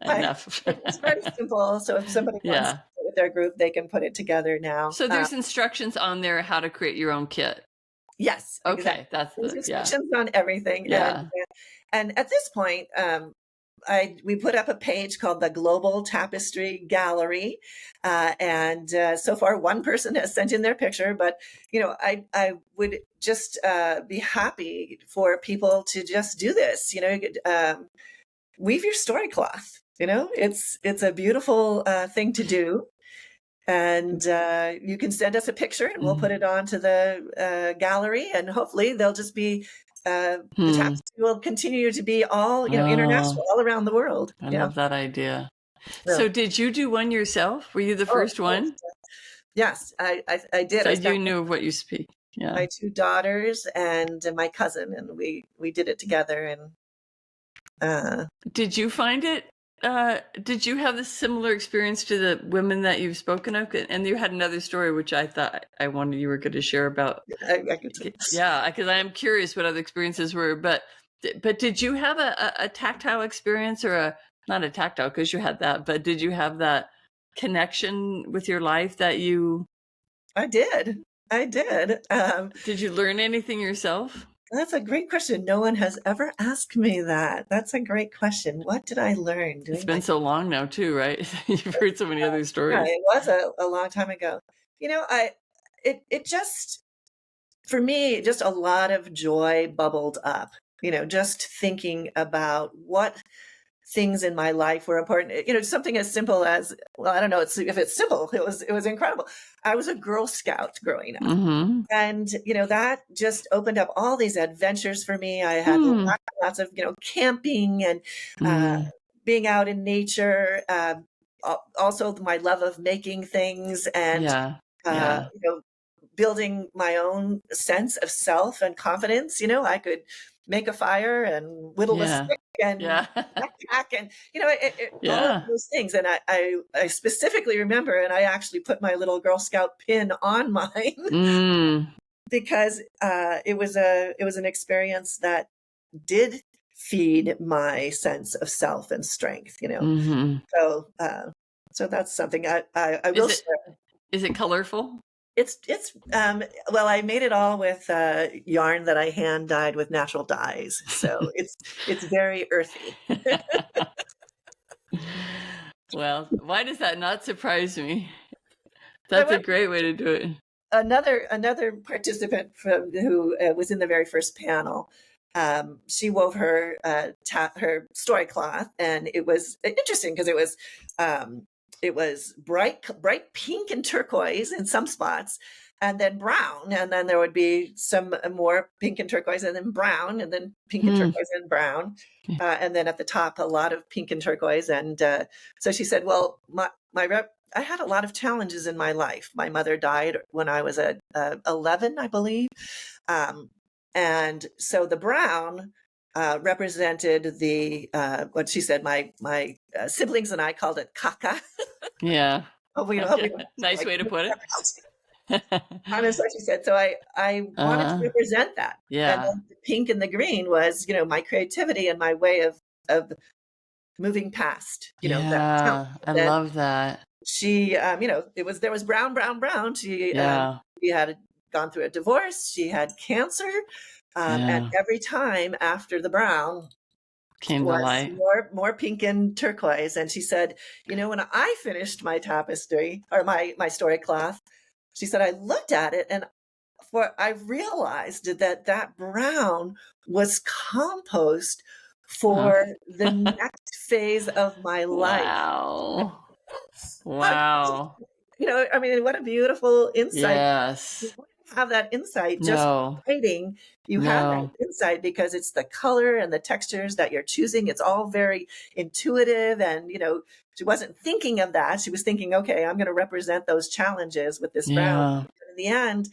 Enough. it's very simple. So if somebody wants to Yeah. do it with their group, they can put it together now. So there's instructions on there how to create your own kit. Yes, exactly. Okay, that's There's yeah. instructions on everything, Yeah. and at this point, we put up a page called the Global Tapestry Gallery, and so far one person has sent in their picture. But I would just be happy for people to just do this. You could, weave your story cloth. It's a beautiful thing to do. And you can send us a picture, and we'll put Mhm. it onto the gallery, and hopefully they'll just be the Hmm. tapestry will continue to be all Oh, international, all around the world. I Yeah. love that idea. Yeah. So did you do one yourself? Were you the Oh, of first course. one? Yes, I did. So I you spent knew of what you speak. Yeah. my 2 daughters and my cousin, and we did it together, and, uh Did you find it? Did you have a similar experience to the women that you've spoken of? And you had another story, which I thought I wanted you were going to share about. I could Yeah, because I am curious what other experiences were. But did you have a tactile experience or not a tactile because you had that, but did you have that connection with your life that you I did. I did. did you learn anything yourself? That's a great question. No one has ever asked me that. That's a great question. What did I learn It's doing been my so long now too, right? You've heard so many other Yeah, stories. it was a long time ago. It just, for me, just a lot of joy bubbled up, just thinking about what things in my life were important. Something as simple as, well, I don't know if it's simple. It was incredible. I was a Girl Scout growing up. Mm-hmm. And, that just opened up all these adventures for me. I had Hmm. lots of, camping and uh, Mm. being out in nature. Also, my love of making things and, Yeah. uh, Yeah. you know, building my own sense of self and confidence. I could make a fire and whittle a Yeah. stick and Yeah. backpack and, all of Yeah. those things. And I specifically remember, and I actually put my little Girl Scout pin on mine Mm. because it was an experience that did feed my sense of self and strength. Mm-hmm. So that's something I Is will it share. is it colorful? It's well, I made it all with yarn that I hand dyed with natural dyes, so it's very earthy. Well, why does that not surprise me? I That's a went great way to do it. Another participant who was in the very first panel. She wove her story cloth, and it was interesting because it was bright pink and turquoise in some spots, and then brown, and then there would be some more pink and turquoise, and then brown, and then pink and Hmm. turquoise and brown, and then at the top a lot of pink and turquoise. And so she said, "Well, I had a lot of challenges in my life. My mother died when I was at 11, I believe. Um, and so the brown represented what she said, my siblings and I called it caca. Yeah. Hope we Okay. don't Nice like way to put it. that's what she said. So I wanted to uh, represent that. And yeah. then the pink and the green was, my creativity and my way of moving past, that challenge. Yeah. I Then love that. she, there was brown, brown, brown. Yeah. She had gone through a divorce. She had cancer. And Yeah. every time after the brown Came to was light. more pink and turquoise. And she said, when I finished my tapestry or my story cloth, she said, I looked at it and I realized that brown was compost Huh. for the next phase of my life. Wow. How Wow. I mean, what a beautiful insight. You Yes. wouldn't have that insight just No. writing. You have that No. insight because it's the color and the textures that you're choosing. It's all very intuitive. And, she wasn't thinking of that. She was thinking, okay, I'm going to represent those challenges with this brown. Yeah. But in the end,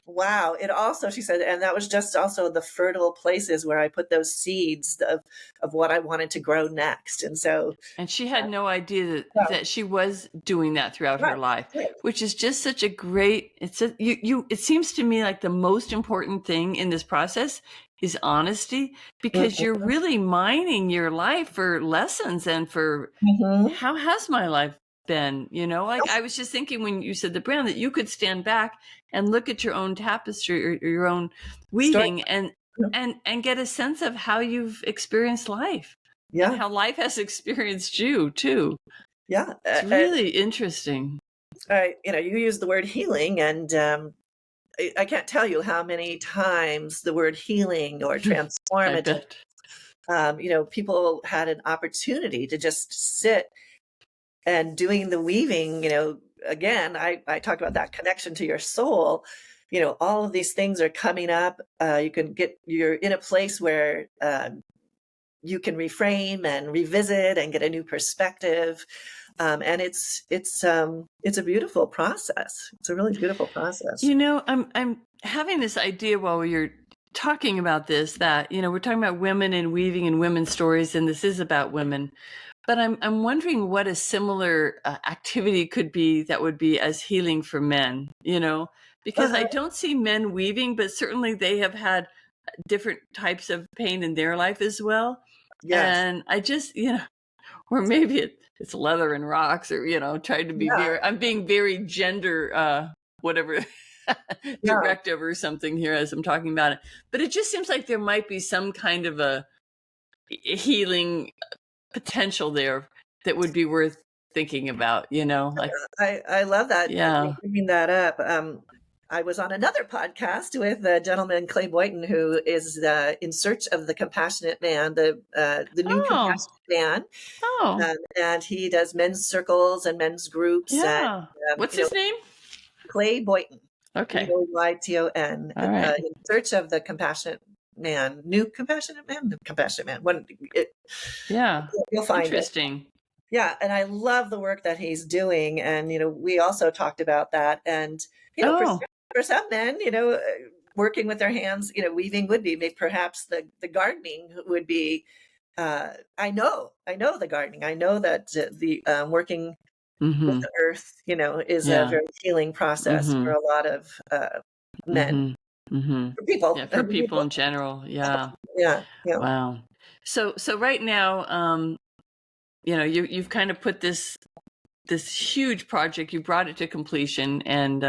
wow. It also, she said, and that was just also the fertile places where I put those seeds of what I wanted to grow next. And so, And she had no idea well, that she was doing that throughout her right, life, right. which is just such a great, it seems to me like the most important thing in this process is honesty, because you're Mhm, really mining your life for lessons and for mhm. how has my life been, like I was just thinking when you said the brand that you could stand back and look at your own tapestry or your own Story. weaving and get a sense of how you've experienced life and Yeah. how life has experienced you too. Yeah. It's really interesting. You use the word healing, and I can't tell you how many times the word healing or I transformative, bet. people had an opportunity to just sit and doing the weaving. Again, I talked about that connection to your soul. All of these things are coming up. You're in a place where you can reframe and revisit and get a new perspective. And it's a beautiful process. It's a really beautiful process. I'm having this idea while you're talking about this that, we're talking about women and weaving and women's stories, and this is about women. But I'm wondering what a similar activity could be that would be as healing for men, because I Uh-huh. don't see men weaving, but certainly they have had different types of pain in their life as well. Yes. And I just, or maybe it's leather and rocks, or trying to be Yeah. very, I'm being very gender whatever Yeah. directive or something here as I'm talking about it, but it just seems like there might be some kind of a healing potential there that would be worth thinking about, like, I love that you're yeah. bringing that up. I was on another podcast with a gentleman, Clay Boynton, who is in search of the compassionate man, the new Oh, compassionate man, oh, and he does men's circles and men's groups, and yeah. What's his name? Clay Boynton, Okay. Boyton, All right. in search of the compassionate man, new compassionate man. When Yeah. you'll find it. Interesting. Yeah, and I love the work that he's doing, and we also talked about that, and Oh, for some men, working with their hands, weaving would be maybe perhaps the gardening would be. I know the gardening. I know that the working with mm-hmm. the earth, is a Yeah. very healing process for Mm-hmm. a lot of men, Mm-hmm. Mm-hmm. for people, Yeah, for people in general. Yeah. Yeah, yeah. Wow. So right now, you've kind of put this huge project, you brought it to completion, and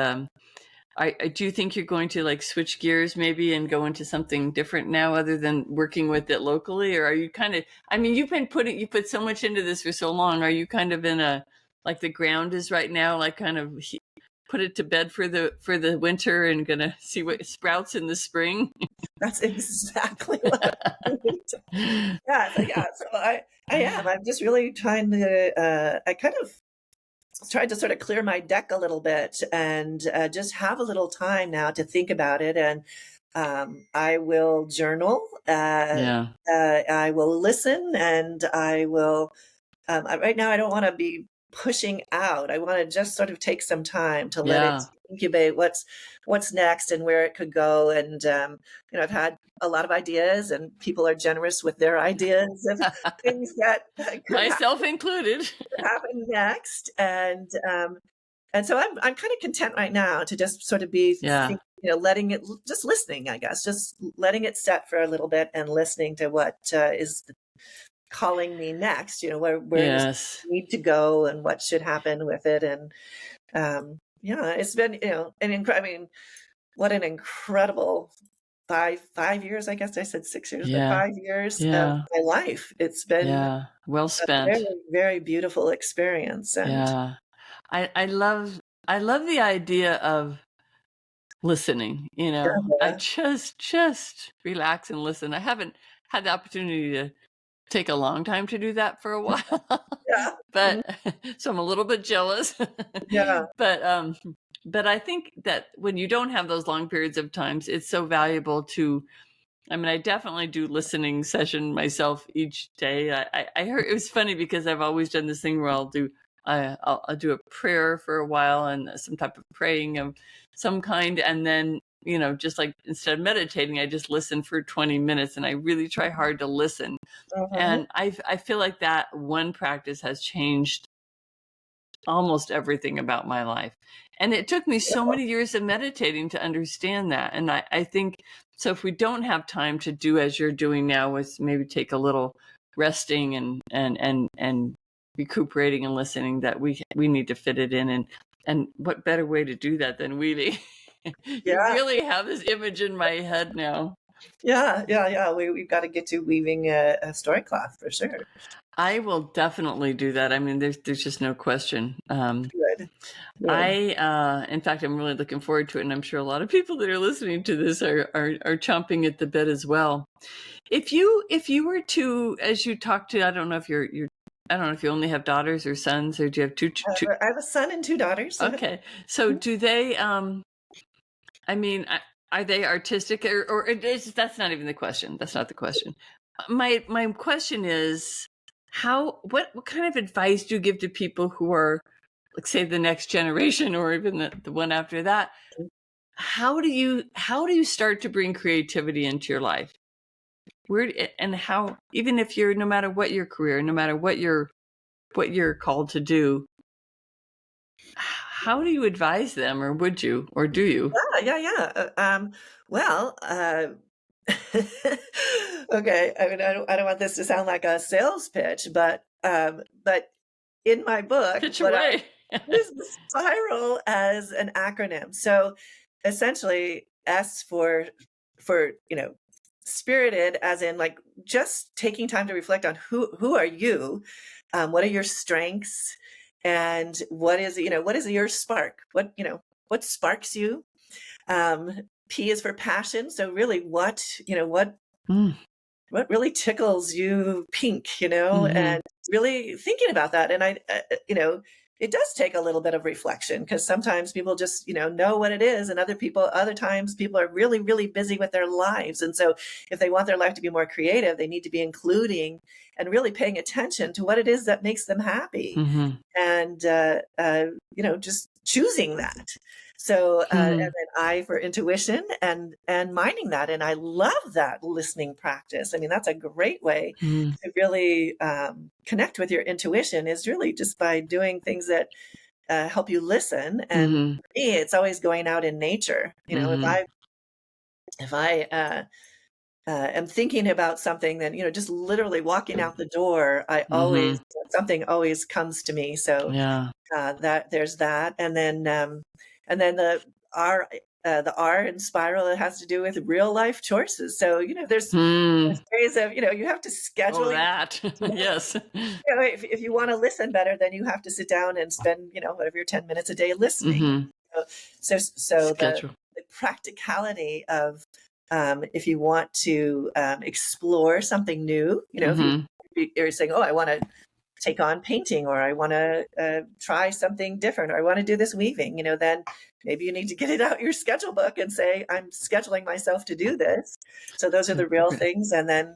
I do you think you're going to like switch gears maybe and go into something different now other than working with it locally? Or are you kind of, I mean, you put so much into this for so long. Are you kind of in a, like the ground is right now, like kind of put it to bed for the winter and gonna see what sprouts in the spring? That's exactly what I'm doing. Yeah, so I am. I'm just really trying to. I kind of tried to sort of clear my deck a little bit and just have a little time now to think about it. And I will journal. Yeah. I will listen, and I will. Right now, I don't want to be pushing out. I want to just sort of take some time to let it Yeah. incubate what's next and where it could go. And I've had a lot of ideas, and people are generous with their ideas of things that could Myself included. happen next. And so I'm kind of content right now to just sort of be Yeah. letting it, just listening, I guess, just letting it set for a little bit and listening to what is calling me next, where does it Yes. need to go and what should happen with it. And yeah, it's been, I mean, what an incredible 5 years, I guess I said 6 years, but Yeah. 5 years of Yeah. my life. It's been Yeah. Well a very, spent. very beautiful experience. And Yeah. I love the idea of listening, I yeah, just relax and listen. I haven't had the opportunity to take a long time to do that for a while. yeah, mhm, But so I'm a little bit jealous. yeah, But I think that when you don't have those long periods of times, it's so valuable to, I mean, I definitely do listening session myself each day. I heard it was funny because I've always done this thing where I'll do a prayer for a while and some type of praying of some kind, and then just like instead of meditating, I just listen for 20 minutes, and I really try hard to listen. mhm, And I feel like that one practice has changed almost everything about my life. And it took me so many years of meditating to understand that. And I think so if we don't have time to do as you're doing now, is maybe take a little resting and recuperating and listening, that we need to fit it in. And what better way to do that than weaving? You yeah, really have this image in my head now. yeah. We've got to get to weaving a story cloth for sure. I will definitely do that. I mean, there's just no question. Good, good. In fact, I'm really looking forward to it, and I'm sure a lot of people that are listening to this are chomping at the bit as well. If you were to, as you talk to, I don't know if I don't know if you only have daughters or sons, or do you have two? I have a son and two daughters. Okay, so do they? I mean, are they artistic, or that's not even the question. That's not the question. My question is, what kind of advice do you give to people who are, like, say, the next generation or even the one after that? How do you start to bring creativity into your life? And how, even if you're, no matter what your career, no matter what you're called to do, how do you advise them, or would you, or do you? Yeah. Well, okay. I mean, I don't want this to sound like a sales pitch, but in my book, Pitch what I away. use the spiral as an acronym. So essentially, S for spirited, as in like just taking time to reflect on who are you, what are your strengths, and what is your spark? What sparks you? P is for passion. So really, Mm. what really tickles you pink, Mm-hmm. and really thinking about that. And it does take a little bit of reflection, because sometimes people just, know what it is. And other times people are really, really busy with their lives. And so if they want their life to be more creative, they need to be including and really paying attention to what it is that makes them happy. Mm-hmm. And, just choosing that. So, and Mm. then I for intuition and minding that. And I love that listening practice. I mean, that's a great way Mm. to really connect with your intuition, is really just by doing things that help you listen. And Mm-hmm. for me, it's always going out in nature. Mm-hmm. If I am thinking about something, then just literally walking out the door, Mm-hmm. something always comes to me. So Yeah. that there's that. And then the R in spiral, it has to do with real life choices. So there's Hmm. ways of, you have to Oh, schedule your that. Yes. if you want to listen better, then you have to sit down and spend, whatever, your 10 minutes a day listening. Mm-hmm. So Schedule. the practicality of, if you want to explore something new, Mm-hmm. if you're saying, oh, I want to take on painting, or I want to try something different, or I want to do this weaving, then maybe you need to get it out your schedule book and say, I'm scheduling myself to do this. So those are the real things. And then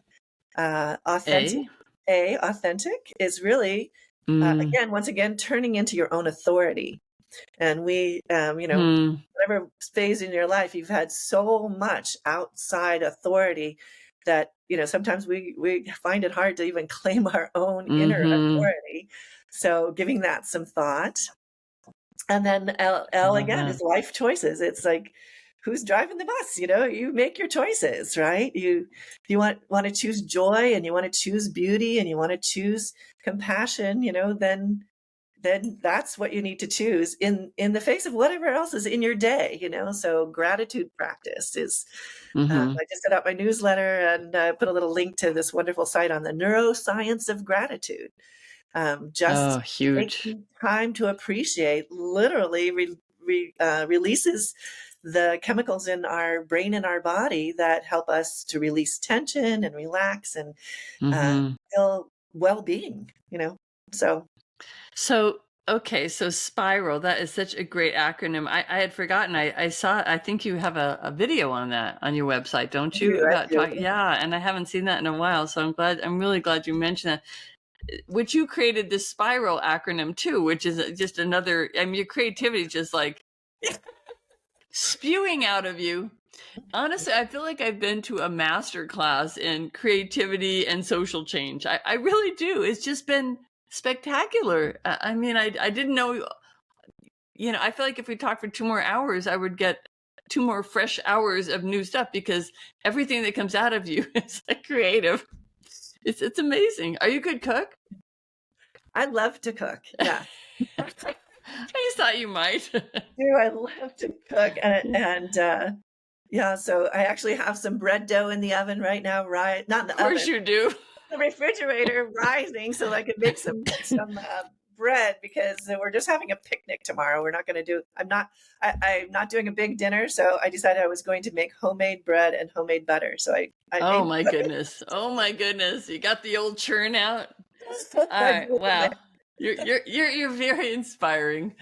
authentic. A. Authentic is really, Mm. once again, turning into your own authority. And Hmm. whatever phase in your life, you've had so much outside authority that, sometimes we find it hard to even claim our own inner Mm-hmm. authority. So giving that some thought. And then I L love again that. is life choices. It's like, who's driving the bus? You make your choices, right? You want to choose joy, and you want to choose beauty, and you want to choose compassion, then that's what you need to choose in the face of whatever else is in your day. So gratitude practice is, Mm-hmm. I just set up my newsletter and put a little link to this wonderful site on the neuroscience of gratitude. Oh, Just huge. taking time to appreciate literally releases the chemicals in our brain and our body that help us to release tension and relax and uh, Mm-hmm. feel well-being. So So, okay, so Spiral, that is such a great acronym. I had forgotten. I saw, I think you have a video on that on your website, don't you? I About do. talking, yeah, and I haven't seen that in a while, so I'm really glad you mentioned that. Which you created this Spiral acronym too, which is just another, I mean, your creativity is just like spewing out of you. Honestly, I feel like I've been to a master class in creativity and social change. I really do. It's just been spectacular. I mean, I didn't know, I feel like if we talked for 2 more hours, I would get 2 more fresh hours of new stuff, because everything that comes out of you is like creative. It's amazing. Are you a good cook? I love to cook. Yeah. I just thought you might. Do I love to cook, and yeah, so I actually have some bread dough in the oven right now, right? Not in Of the oven, course you do. the refrigerator rising, so I can make some bread, because we're just having a picnic tomorrow. We're not going to do. I'm not doing a big dinner, so I decided I was going to make homemade bread and homemade butter. So I Oh made. my goodness. Oh my goodness. You got the old churn out. All I right. do. Wow. You're very inspiring.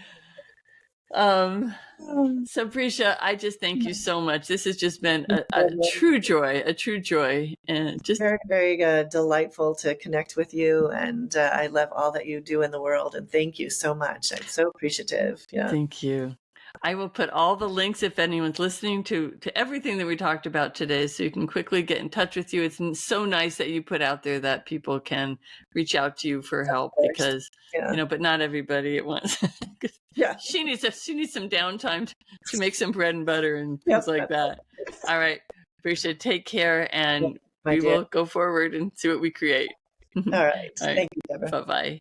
Um, Um, so Brecia, I just thank you so much. This has just been a Very, true joy, a true joy. And just very, very delightful to connect with you. And I love all that you do in the world. And thank you so much. I'm so appreciative. Yeah. thank you. I will put all the links if anyone's listening to everything that we talked about today, so you can quickly get in touch with you. It's so nice that you put out there that people can reach out to you for Of help course. because, Yeah. but not everybody at once. Yeah. She needs some downtime to make some bread and butter and things Yep. like that. All right, Brecia, take care, Yeah, and my we dear. will go forward and see what we create. All All right. right, Thank you, Deborah. bye-bye.